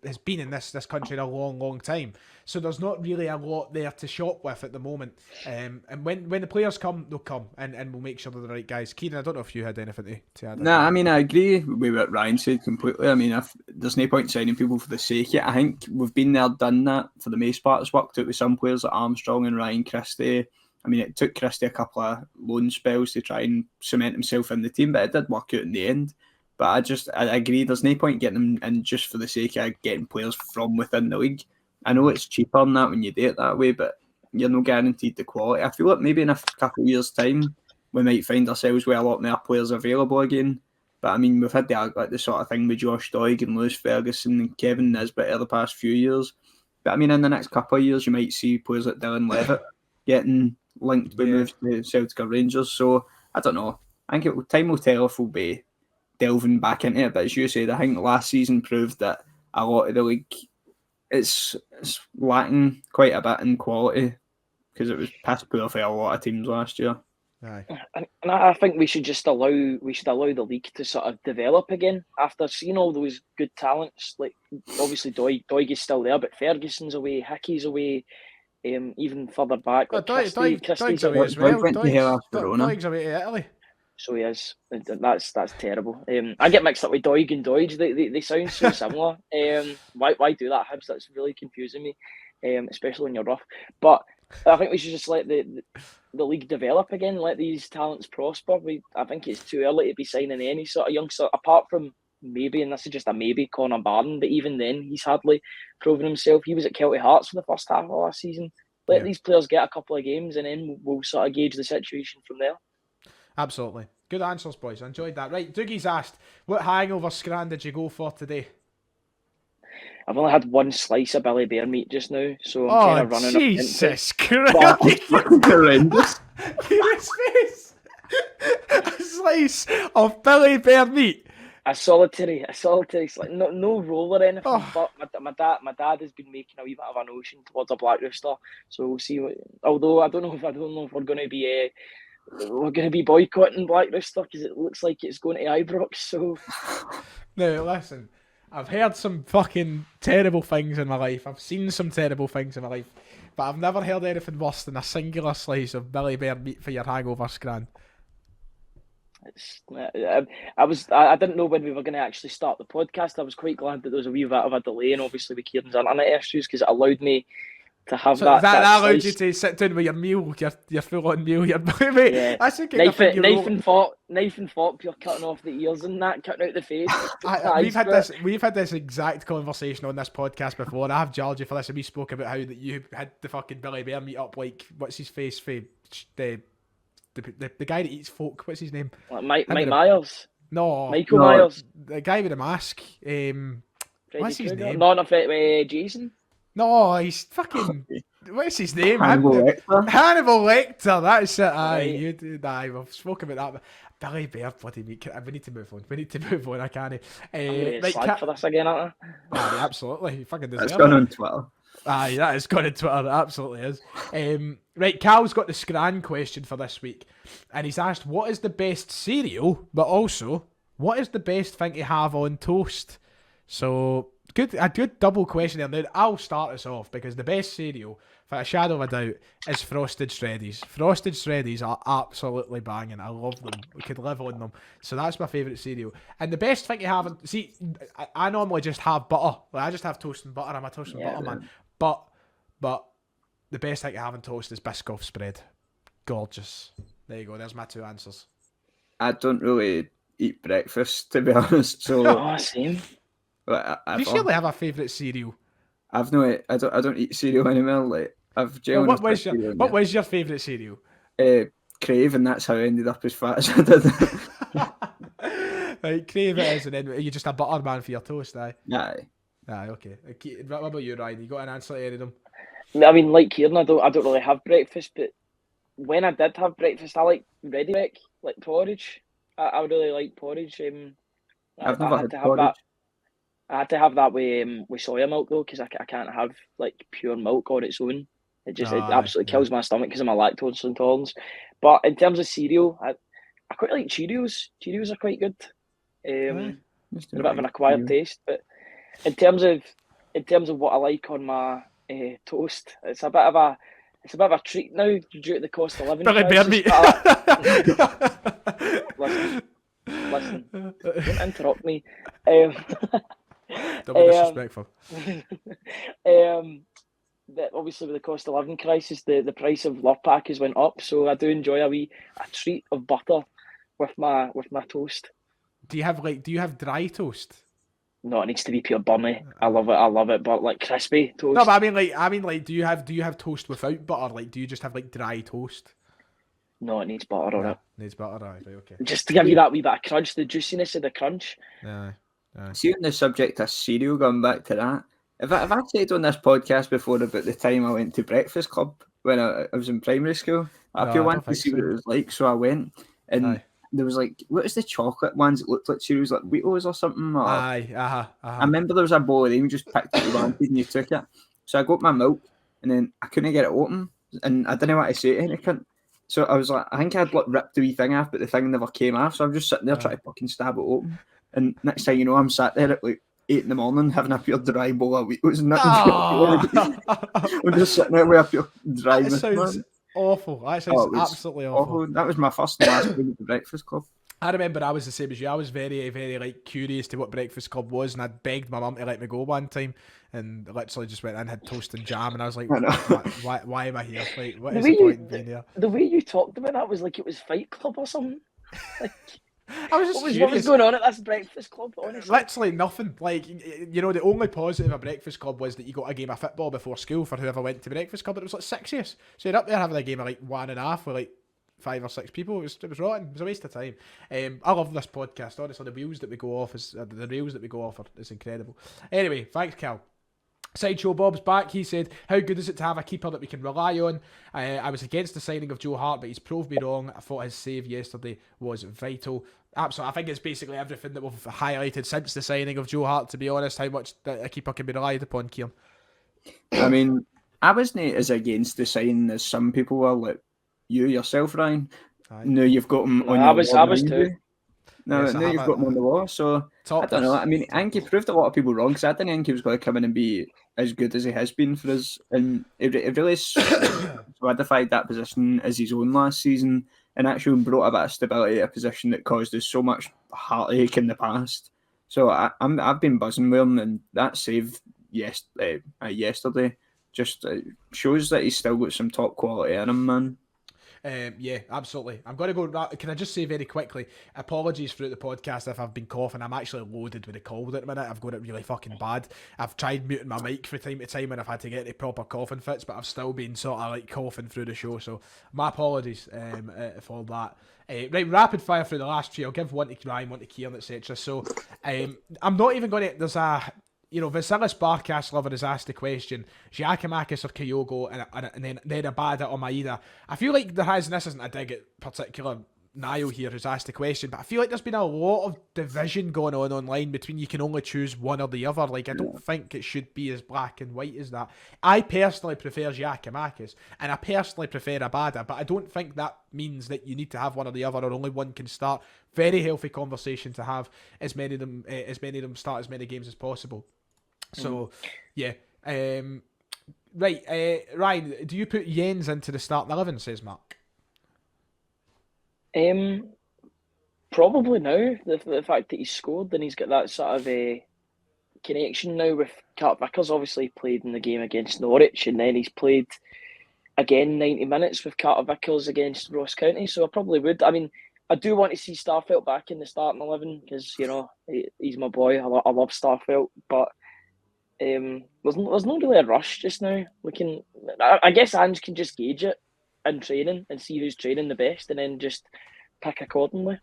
has been in this country in a long time. So there's not really a lot there to shop with at the moment. And when the players come, they'll come, and we'll make sure they're the right guys. Kieran, I don't know if you had anything to add. Nah, I mean, I agree with what Ryan said completely. I mean, if there's no point signing people for the sake of it. I think we've been there, done that for the most part. It's worked out with some players like Armstrong and Ryan Christie. I mean, it took Christie a couple of loan spells to try and cement himself in the team, but it did work out in the end. But I agree, there's no point getting them in just for the sake of getting players from within the league. I know it's cheaper than that when you do it that way, but you're not guaranteed the quality. I feel like maybe in a couple of years' time, we might find ourselves with a lot more players available again. But I mean, we've had the sort of thing with Josh Doig and Lewis Ferguson and Kevin Nisbet over the past few years. But I mean, in the next couple of years, you might see players like Dylan Levitt getting linked with moves to Celtic or Rangers. So I don't know. I think time will tell if we'll be delving back into it. But as you said, I think last season proved that a lot of the league it's lacking quite a bit in quality because it was piss poor for a lot of teams last year. Aye. And I think we should allow the league to sort of develop again after seeing all those good talents. Like obviously Doig is still there, but Ferguson's away, Hickey's away, even further back. Like Doig's away as well. Doig's away to Italy. So he is. That's terrible. I get mixed up with Doig and Doige. They sound so similar. Why do that, Hibs? That's really confusing me, especially when you're rough. But I think we should just let the league develop again, let these talents prosper. I think it's too early to be signing any sort of youngster, apart from maybe, and this is just a maybe, Connor Barron, but even then, he's hardly proven himself. He was at Celtic Hearts for the first half of last season. Let these players get a couple of games, and then we'll sort of gauge the situation from there. Absolutely. Good answers, boys. I enjoyed that. Right, Doogie's asked, what hangover scran did you go for today? I've only had one slice of Billy Bear meat just now, so I'm kind of running up. Jesus Christ! Horrendous. His face! A slice of Billy Bear meat. A solitary slice, no roll or anything. But my dad has been making a wee bit of a notion towards a Black Rooster, so we'll see. Although I don't know if we're going to be. We're going to be boycotting Black Rooster because it looks like it's going to Ibrox. So, now listen, I've heard some fucking terrible things in my life. I've seen some terrible things in my life, but I've never heard anything worse than a singular slice of Billy Bear meat for your hangover scran. I didn't know when we were going to actually start the podcast. I was quite glad that there was a wee bit of a delay, and obviously with Kieran's internet issues, because it allowed me to have that allowed you to sit down with your meal, your full-on meal. Mate, yeah. That's a knife and fork. You're cutting off the ears and that, cutting out the face. We've had this exact conversation on this podcast before. And I have jarred you for this, and we spoke about how that you had the fucking Billy Bear meat up like what's his face for the guy that eats folk. What's his name? Mike Myers. No, Michael Myers. The guy with the mask. What's his name? Not Jason. No, he's fucking. What's his name? Hannibal Lecter. That's it. Aye, right. You did. Aye, we've spoken about that. But Billy Bear, bloody meat. We need to move on. I can't. Right, for this again, aren't I? Aye, absolutely. You fucking deserve it. It's gone on Twitter. Aye, that is gone on Twitter. It absolutely is. Right, Cal's got the Scran question for this week, and he's asked, "What is the best cereal? But also, what is the best thing to have on toast?" So. A good double question there. Now, I'll start us off because the best cereal, for a shadow of a doubt, is Frosted Shreddies. Frosted Shreddies are absolutely banging. I love them. We could live on them. So that's my favourite cereal. And the best thing to have, see, I normally just have butter. Like, I just have toast and butter. I'm a toast and butter man. But the best thing to have on toast is Biscoff spread. Gorgeous. There you go. There's my two answers. I don't really eat breakfast, to be honest. So, Same. Do you surely have a favourite cereal? I've no. I don't eat cereal anymore. Like I've What genuinely. was your favourite cereal? Crave, and that's how I ended up as fat as I did. Right, Crave it is, and then you just a butter man for your toast, aye? Aye. Aye, okay. What about you, Ryan? You got an answer to any of them? I mean, like Kieran, I don't really have breakfast, but when I did have breakfast, I like ready break, like porridge. I really like porridge. I've I never had had to have porridge. that. I had to have that with soya milk though, because I can't have like pure milk on its own. It absolutely kills my stomach because of my lactose intolerance. But in terms of cereal, I quite like Cheerios. Cheerios are quite good. They're a bit of an acquired taste, but in terms of what I like on my toast, it's a bit of a treat now due to the cost of living. Billy Bear meat. Listen, don't interrupt me. Don't be disrespectful. That obviously with the cost of living crisis, the price of Love Pack has went up. So I do enjoy a treat of butter with my toast. Do you have dry toast? No, it needs to be pure bunny. I love it, but like crispy toast. No, but I mean like, do you have toast without butter? Like, do you just have like dry toast? No, it needs butter on it. Needs butter, right? Okay. Just to give you that wee bit of crunch, the juiciness of the crunch. Aye. See, on the subject of cereal, going back to that, I've said on this podcast before about the time I went to Breakfast Club when I was in primary school. I wanted to see what it was like, so I went, and there was like, what is the chocolate ones that looked like cereals, like Wheatos or something? Or, I remember there was a bowl of them, you just picked up the wanted and you took it. So I got my milk, and then I couldn't get it open, and I didn't know what to say to anything. So I was like, I think I'd like ripped the wee thing off, but the thing never came off. So I'm just sitting there trying to fucking stab it open. And next thing you know, I'm sat there at like 8 a.m. having a pure dry bowl of Wheatos. I'm just sitting there with a pure dry. That sounds awful. That sounds absolutely awful. That was my first and last week at the Breakfast Club. I remember I was the same as you. I was very, very like curious to what Breakfast Club was, and I begged my mum to let me go one time, and literally just went in, had toast and jam, and I was like, why am I here? Like, what is the point in being here? The way you talked about that was like it was Fight Club or something. Like, I was just curious. What was going on at this Breakfast Club, honestly? Literally nothing. Like, you know, the only positive of Breakfast Club was that you got a game of football before school for whoever went to Breakfast Club. It was like 6 years. So you're up there having a game of like 1.5 with like 5 or 6 people. It was rotten. It was a waste of time. I love this podcast. Honestly, the rails that we go off is incredible. Anyway, thanks, Cal. Sideshow Bob's back. He said, how good is it to have a keeper that we can rely on? I was against the signing of Joe Hart, but he's proved me wrong. I thought his save yesterday was vital. Absolutely. I think it's basically everything that we've highlighted since the signing of Joe Hart, to be honest, how much a keeper can be relied upon, Kieran. I mean, I wasn't as against the signing as some people were, like you yourself, Ryan. No, you've got him on I was too. No, yes, you've got him on the wall. So I don't know. I mean, I think he proved a lot of people wrong because I didn't think he was going to come in and be as good as he has been for us. And it really solidified that position as his own last season and actually brought a bit of stability to a position that caused us so much heartache in the past. So I've been buzzing with him, and that save yesterday just shows that he's still got some top quality in him, man. Yeah, absolutely. I'm going to go. Can I just say very quickly, apologies throughout the podcast if I've been coughing. I'm actually loaded with a cold at the minute. I've got it really fucking bad. I've tried muting my mic from time to time and I've had to get into proper coughing fits, but I've still been sort of like coughing through the show. So my apologies for that. Right, rapid fire through the last few. I'll give one to Ryan, one to Kieran, etc. So I'm not even going to. There's a. You know, Vasilis Barkas Lover has asked the question, Giacomakis or Kyogo, and then Abada or Maeda. I feel like there has, and this isn't a dig at particular Niall here who's asked the question, but I feel like there's been a lot of division going on online between you can only choose one or the other. Like, I don't think it should be as black and white as that. I personally prefer Giacomakis, and I personally prefer Abada, but I don't think that means that you need to have one or the other, or only one can start. Very healthy conversation to have. As many of them start as many games as possible. So, yeah. Right, Ryan, do you put Jens into the starting 11, says Mark? Probably now. The fact that he's scored and he's got that sort of a connection now with Carter Vickers. Obviously played in the game against Norwich, and then he's played again 90 minutes with Carter Vickers against Ross County. So I probably would. I mean, I do want to see Starfelt back in the starting 11 because he's my boy. I love Starfelt, but there's no really a rush just now. I guess Ange can just gauge it in training and see who's training the best, and then just pick accordingly.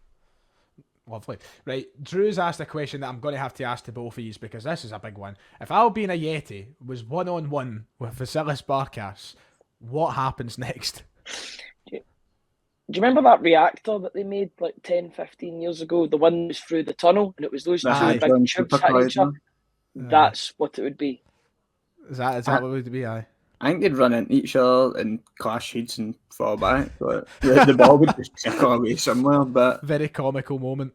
Lovely. Right, Drew's asked a question that I'm going to have to ask to both of you because this is a big one. If Albion Ayeti was one-on-one with Vasilis Barkas, what happens next? Do you remember that reactor that they made like 10, 15 years ago? The one that was through the tunnel, and it was those two big tubes hitting each other. That's what it would be. Is that what it would be? Aye. I think they'd run into each other and clash heads and fall back, but the ball would just tickle away somewhere. But very comical moment.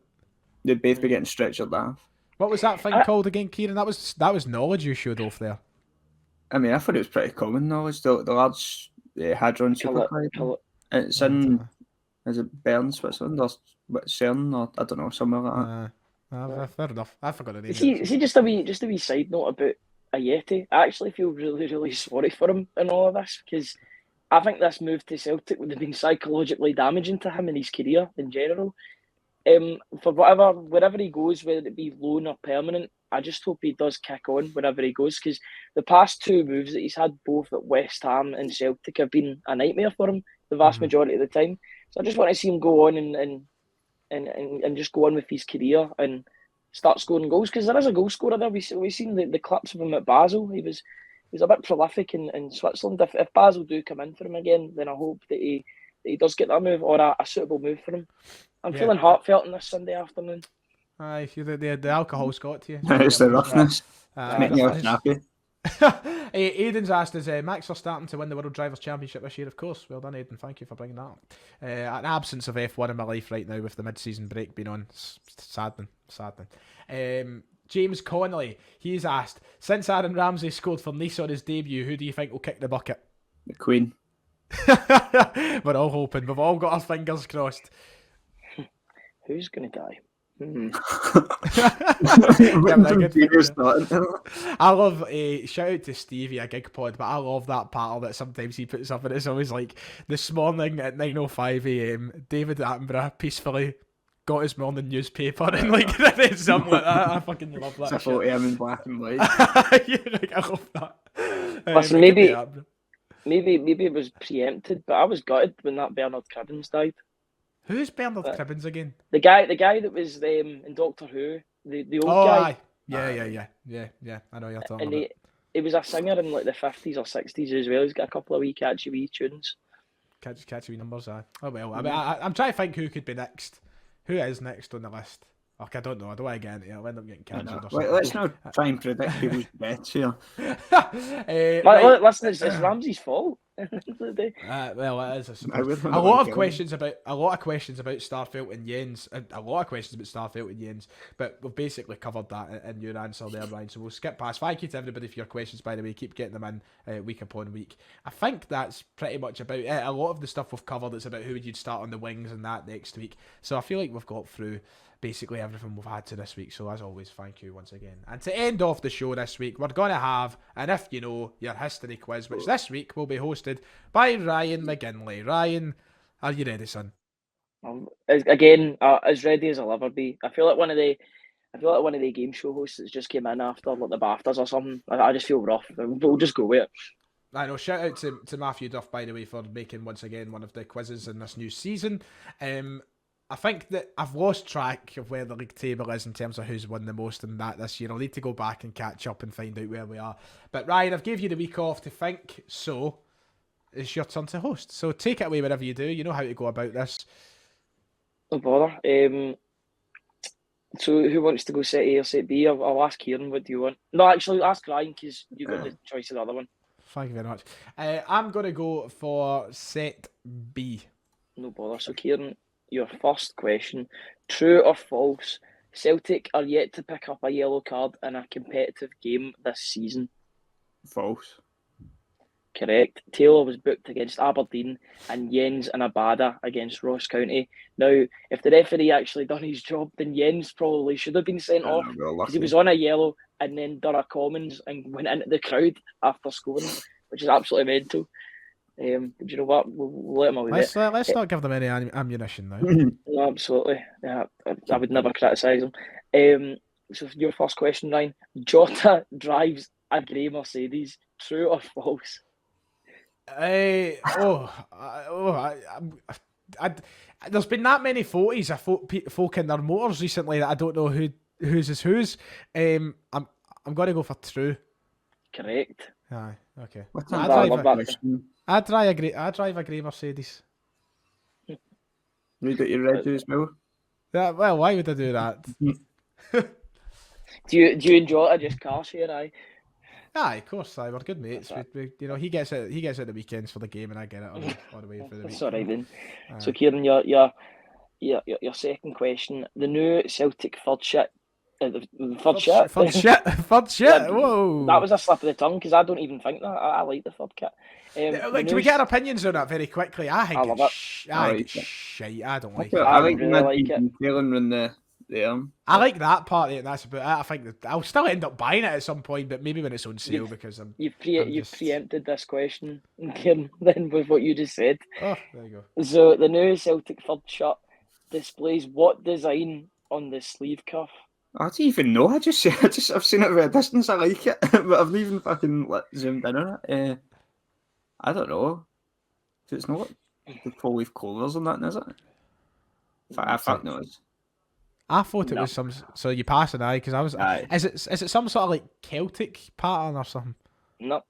They'd both be getting stretchered off. What was that thing called again, Kieran? That was knowledge you showed off there. I mean, I thought it was pretty common knowledge. The large hadron supercloud. It's in, is it Bern, Switzerland, or CERN, or I don't know, somewhere like that. Fair enough. I forgot the name. See, just a wee side note about Ayeti. I actually feel really, really sorry for him in all of this because I think this move to Celtic would have been psychologically damaging to him in his career in general. For wherever he goes, whether it be loan or permanent, I just hope he does kick on wherever he goes because the past two moves that he's had, both at West Ham and Celtic, have been a nightmare for him the vast majority of the time. So I just want to see him go on and just go on with his career and start scoring goals because there is a goal scorer there. We've seen the clips of him at Basel. He was a bit prolific in Switzerland. If Basel do come in for him again, then I hope that he does get that move or a suitable move for him. I'm feeling heartfelt on this Sunday afternoon. Aye, the alcohol's got to you. It's the roughness. Making you happy. Aiden's asked, is Max Verstappen to win the World Drivers' Championship this year? Of course. Well done, Aiden. Thank you for bringing that up. An absence of F1 in my life right now with the mid-season break being on. Saddening. James Connolly, he's asked, since Aaron Ramsey scored for Nice on his debut, who do you think will kick the bucket? The Queen. We're all hoping. We've all got our fingers crossed. Who's going to die? I love shout out to Stevie, a gig pod, but I love that pattern that sometimes he puts up, and it's always like this morning at 9:05 a.m. David Attenborough peacefully got his morning newspaper and like something like that. I fucking love that. It's a photo of him in black and white. Yeah, like, I love that. Listen, maybe it was preempted, but I was gutted when that Bernard Cribbins died. Who's Bernard Cribbins again? The guy that was in Doctor Who, the old guy. Aye. Yeah. I know you're talking about. He was a singer in like the 50s or 60s as well. He's got a couple of catchy tunes. Catchy numbers, aye. Oh well. I mean, I'm trying to think who could be next. Who is next on the list? Okay, I don't know. I don't want to get into it. I'll end up getting cancelled or something. Let's not try and predict people's deaths here. Listen, it's Ramsey's fault. Well, it is. A lot of questions about Starfelt and Jens. But we've basically covered that in your answer there, Ryan. So we'll skip past. Thank you to everybody for your questions, by the way. Keep getting them in week upon week. I think that's pretty much about it. A lot of the stuff we've covered, it's about who would you start on the wings and that next week. So I feel like we've got through basically everything we've had to this week. So as always, thank you once again. And to end off the show this week, we're going to have an If You Know Your History quiz, which this week will be hosted by Ryan McGinley. Ryan, are you ready, son? Again, as ready as I'll ever be. I feel like one of the game show hosts that's just came in after like the BAFTAs or something. I just feel rough. We'll just go with it. I know. Shout out to Matthew Duff, by the way, for making once again one of the quizzes in this new season. I think that I've lost track of where the league table is in terms of who's won the most in that this year. I'll need to go back and catch up and find out where we are. But Ryan, I've gave you the week off to think, so it's your turn to host. So take it away wherever you do. You know how to go about this. No bother. So who wants to go set A or set B? I'll ask Kieran, what do you want? No, actually, ask Ryan because you got the choice of the other one. Thank you very much. I'm going to go for set B. No bother. So Kieran, your first question, true or false, Celtic are yet to pick up a yellow card in a competitive game this season? False. Correct. Taylor was booked against Aberdeen and Jens and Abada against Ross County. Now, if the referee actually done his job, then Jens probably should have been sent off because he was on a yellow and then done a Commons and went into the crowd after scoring, which is absolutely mental. But you know what? We'll let him away Let's there. let's not give them any ammunition now. No, absolutely. Yeah, I would never criticise him. So your first question, Ryan. Jota drives a grey Mercedes. True or false? There's been that many photos of folk in their motors recently that I don't know whose is whose. I'm going to go for true. Correct. Aye, okay. I drive a grey Mercedes. Read it, you read as well. Yeah, well, why would I do that? Do you enjoy it? Just car share, aye? Aye, of course, aye. We're good mates. We, he gets it the weekends for the game, and I get it all the way for the week. That's all right then. So, Kieran, your second question: the new Celtic third shit. Third shit. Whoa! That was a slip of the tongue because I don't even think that. I like the third kit. Can we get our opinions on that very quickly? I think it's shite. I don't like it. I like really like it. I like that part, and that's about it. I think that I'll still end up buying it at some point, but maybe when it's on sale because you've preempted this question, Kieran, then with what you just said. Oh, there you go. So the new Celtic third shirt displays what design on the sleeve cuff? I don't even know. I've seen it from a distance. I like it, but I've not even fucking zoomed in on it. I don't know. It's not the full leaf colours on that, is it? I thought no. I thought it was some. So you pass an eye because I was. Aye. Is it some sort of like Celtic pattern or something? No.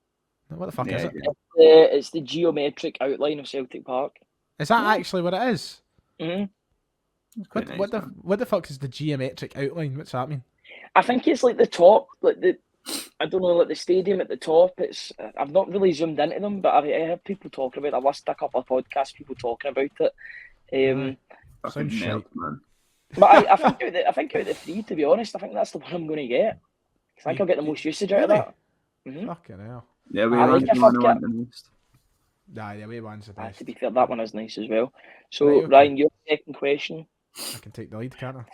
What the fuck is it? It's the geometric outline of Celtic Park. Is that actually what it is? Mm-hmm. What the fuck is the geometric outline? What's that mean? I think it's like the top, I don't know, like the stadium at the top. I've not really zoomed into them, but I heard people talking about it. I listened to a couple of podcasts, people talking about it. Sounds shite, man. But I think out of the three, to be honest, I think that's the one I'm going to get. I think I'll get the most usage out of that. Mm-hmm. Fucking hell. Yeah, I like a third kit. Nah, the away one's the best. To be fair, that one is nice as well. So, right, okay. Ryan, your second question. I can take the lead, can't I?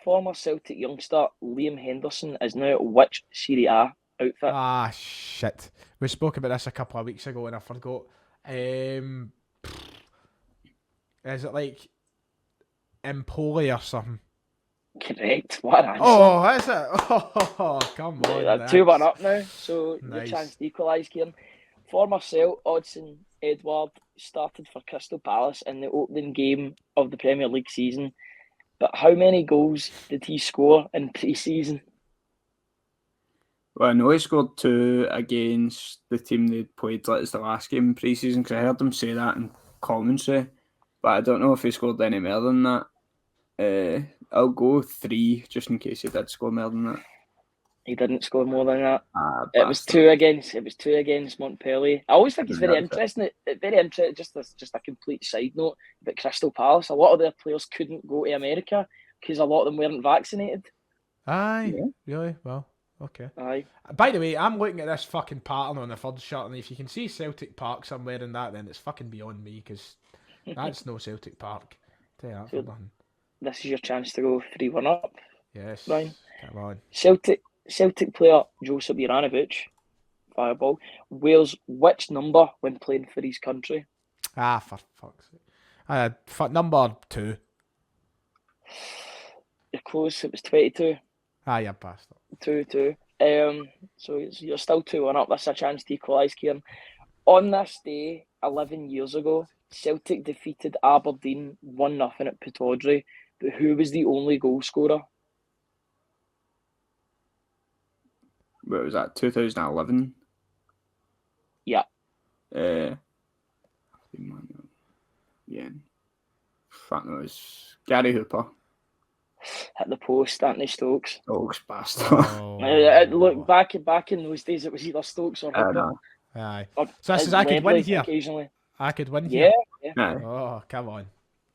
Former Celtic youngster Liam Henderson is now at which Serie A outfit? Ah, shit. We spoke about this a couple of weeks ago and I forgot. Is it like Empoli or something? Correct. What an answer. Oh, is it? Oh, come on. Yeah, 2-1 up now, so nice. Your chance to equalise, Kieran. Former Celt Odsonne Edouard started for Crystal Palace in the opening game of the Premier League season. But how many goals did he score in pre-season? Well, I know he scored 2 against the team they played as the last game in pre-season because I heard him say that in commentary. But I don't know if he scored any more than that. I'll go 3 just in case he did score more than that. He didn't score more than that. It was 2 against Montpellier. I always think it's very interesting. Just a complete side note about Crystal Palace. A lot of their players couldn't go to America because a lot of them weren't vaccinated. Aye, really? Well, okay. Aye. By the way, I'm looking at this fucking pattern on the third shirt, and if you can see Celtic Park somewhere in that, then it's fucking beyond me because that's no Celtic Park. Tell you that for nothing. This is your chance to go 3-1 up. Yes. Ryan. Come on. Celtic player Josip Juranovic, fireball, wears which number when playing for his country? For fuck's sake. Number 2. You're close, it was 22. You bastard. 2-2. So you're still 2-1 up. That's a chance to equalise, Kieran. On this day, 11 years ago, Celtic defeated Aberdeen 1-0 at Pittodrie, but who was the only goal scorer? What was that, 2011? Yeah. Yeah. Fuck knows. Gary Hooper. Hit the post, Anthony Stokes. Stokes, bastard. Look, back in those days, it was either Stokes or Hooper. Aye. So this is I could win here. Occasionally. I could win here. Yeah. Oh, come on.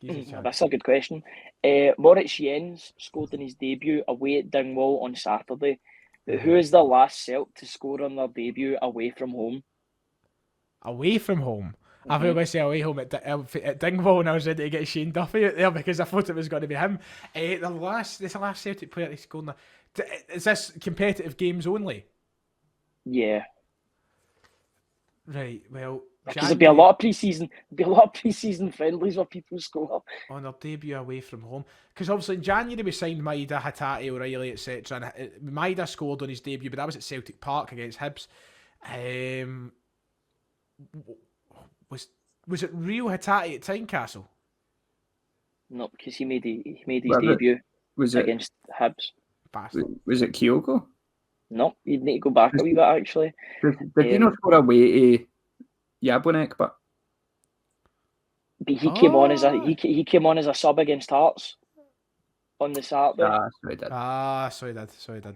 That's a good question. Moritz Jens scored in his debut away at Dingwall on Saturday. But who is the last Celt to score on their debut away from home? Away from home? I thought you were going to say away home at Dingwall, and I was ready to get Shane Duffy out there because I thought it was going to be him. This is the last Celtic player to score. Is this competitive games only? Yeah. Right, well, because there'll be a lot of pre-season friendlies where people score on their debut away from home. Because obviously in January we signed Maida, Hatate, O'Reilly, etc. And Maida scored on his debut, but that was at Celtic Park against Hibs. Was it real Hatate at Tynecastle? No, because he made his debut against Hibs. Was it Kyogo? No, you'd need to go back a wee bit actually. Did he not score away to Jablonek? But he came on as he came on as a sub against Hearts on the Saturday. So he did.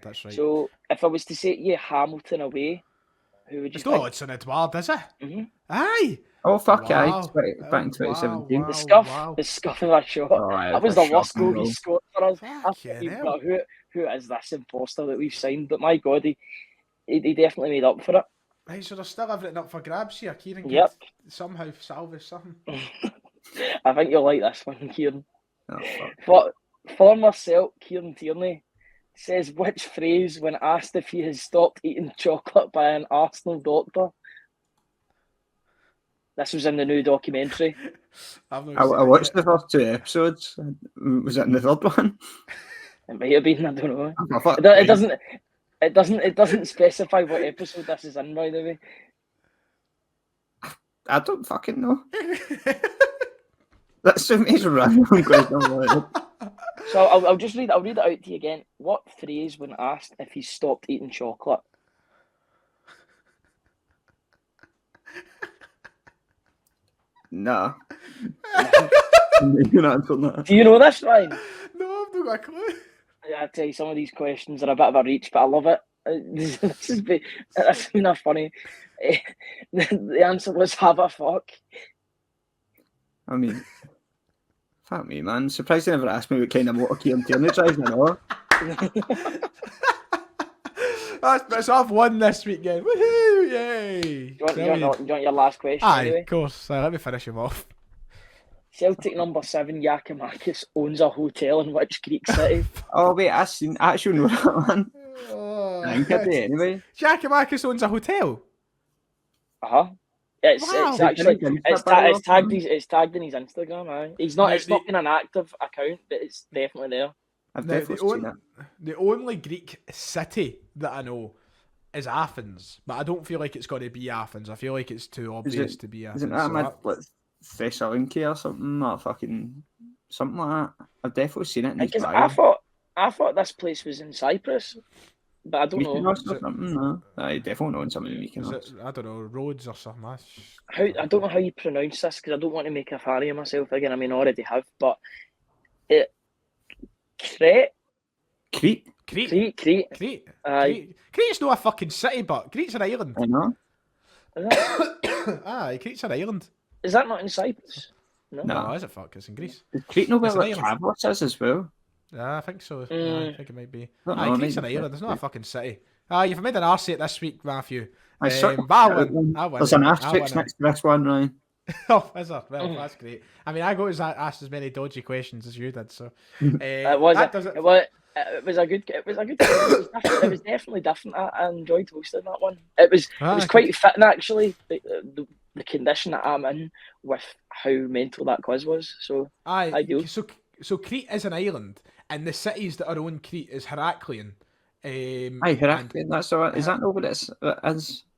That's right. So if I was to say Hamilton away, who would you? It's not Hudson Edouard, is it? Mm-hmm. Aye. Oh fuck! Wow. Back in 2017. Wow. The scuff of that shot. That was the worst goal he scored for us. Who is this imposter that we've signed? But my God, he definitely made up for it. Right, so they're still everything up for grabs here. Kieran could somehow salvage something. I think you'll like this one, Kieran. Former Celtic Kieran Tierney says which phrase when asked if he has stopped eating chocolate by an Arsenal doctor. This was in the new documentary. I watched the first 2 episodes. Was it in the third one? It might have been. I don't know. It doesn't specify what episode this is in, by the way. I don't fucking know. That's the most random question. So I'll just read it out to you again. What phrase when asked if he stopped eating chocolate? Nah. You're not answering that. Do you know this, Ryan? No, I've not got a clue. I tell you, some of these questions are a bit of a reach, but I love it. This has been funny. The answer was have a fuck. I mean, fuck me, man. Surprised they never asked me what kind of motor Kieran Tierney drives and all. So I've won this weekend. Woohoo! Yay! Do you want your last question? Aye, anyway? Of course. Let me finish him off. Celtic number 7, Yakimakis, owns a hotel in which Greek city? Oh wait, I actually know that one. I think I do anyway. Yakimakis owns a hotel. It's actually it's tagged in his Instagram. Aye. It's not been an active account, but it's definitely there. I've definitely seen it. The only Greek city that I know is Athens, but I don't feel like it's going to be Athens. I feel like it's too obvious to be Athens. Isn't that like Thessaloniki or something, or fucking something like that? I've definitely seen it in his bio. I thought this place was in Cyprus, but I don't know. No, I definitely know in some of the Mykonos. I don't know, Rhodes or something. I don't know how you pronounce this because I don't want to make a fanny of myself again. I mean, I already have, but Crete. Crete's not a fucking city, but Crete's an island. I know. Aye, Crete's an island. Is that not in Cyprus? No, is it? Fuck, it's in Greece. Does Crete know where like Travelers is as well? Yeah, I think so. Yeah, I think it might be. Crete's an island. It's not a fucking city. You've made an arse it this week, Matthew. There's an asterisk next to this one, Ryan. Oh, is there? Well, that's great. I mean, I got asked as many dodgy questions as you did, so it was a good. It was definitely different. I enjoyed hosting that one. It was quite fitting actually. The condition that I'm in with how mental that quiz was. So ideal. So Crete is an island, and the cities that are on Crete is Heraklion. Heraklion. That's the one. Is that not what it is?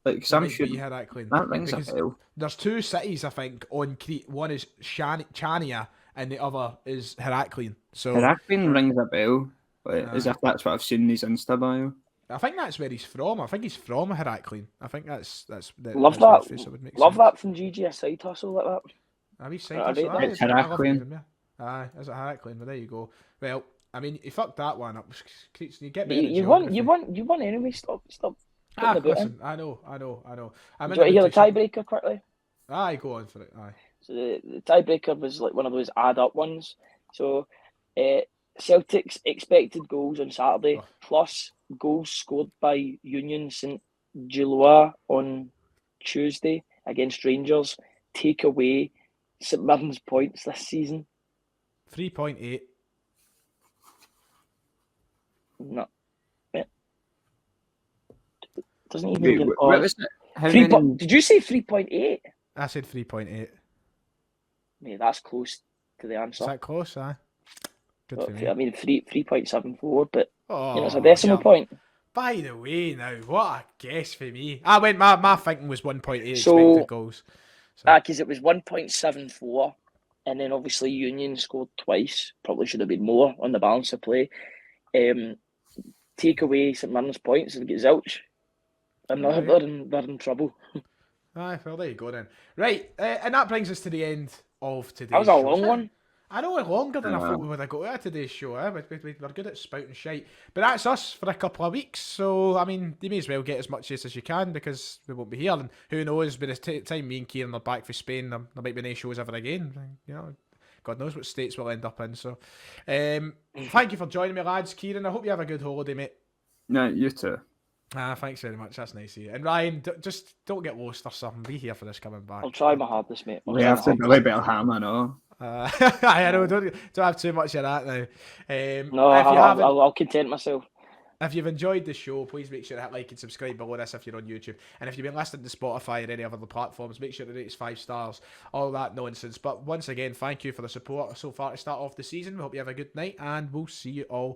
Like some should be Heraklion. That rings a bell. There's 2 cities I think on Crete. One is Chania, and the other is Heraklion. So Heraklion rings a bell, as if that's what I've seen in his Insta bio. I think that's where he's from. I think he's from Heraklion. I think that's love that. Love that from GG, a side hustle like that. Have you side hustle? It's Heraklion. Aye, is it Heraklion? Well, there you go. Well, I mean, he fucked that one up. You get you won anyway. Stop. Listen, I know. Do you want to hear the tiebreaker quickly? Aye, go on for it. Aye. So the tiebreaker was like one of those add-up ones. So Celtic's expected goals on Saturday plus goals scored by Union St Gilloise on Tuesday against Rangers take away St Mirren's points this season. 3.8. No. Doesn't even get How many? Did you say 3.8? I said 3.8. Mate, that's close to the answer. Is that close? Aye. Good for me. I mean, 3.74, but it's a Oh, decimal yeah. point. By the way, now what a guess for me. I went. My thinking was 1.8 So, expected goals. because it was 1.74, and then obviously Union scored twice. Probably should have been more on the balance of play. Take away St Mirren's points and get zilch, and they're in trouble. Aye, well there you go then. Right, and that brings us to the end of today's That was a show. long one. I know, longer than I thought we would have got out of today's show. We're good at spouting shite. But that's us for a couple of weeks. So, I mean, you may as well get as much as you can because we won't be here. And who knows, by the time me and Kieran are back for Spain, there might be no shows ever again. You know, God knows what states we'll end up in. So, thank you for joining me, lads. Kieran, I hope you have a good holiday, mate. No, you too. Thanks very much. That's nice of you. And Ryan, just don't get lost or something. Be here for this coming back. I'll try my hardest, mate. We have to Billy Belham, I know. I know. Don't have too much of that now. No, I'll content myself. If you've enjoyed the show, please make sure to hit like and subscribe below this if you're on YouTube. And if you've been listening to Spotify or any other platforms, make sure to rate us 5 stars. All that nonsense. But once again, thank you for the support so far to start off the season. We hope you have a good night, and we'll see you all.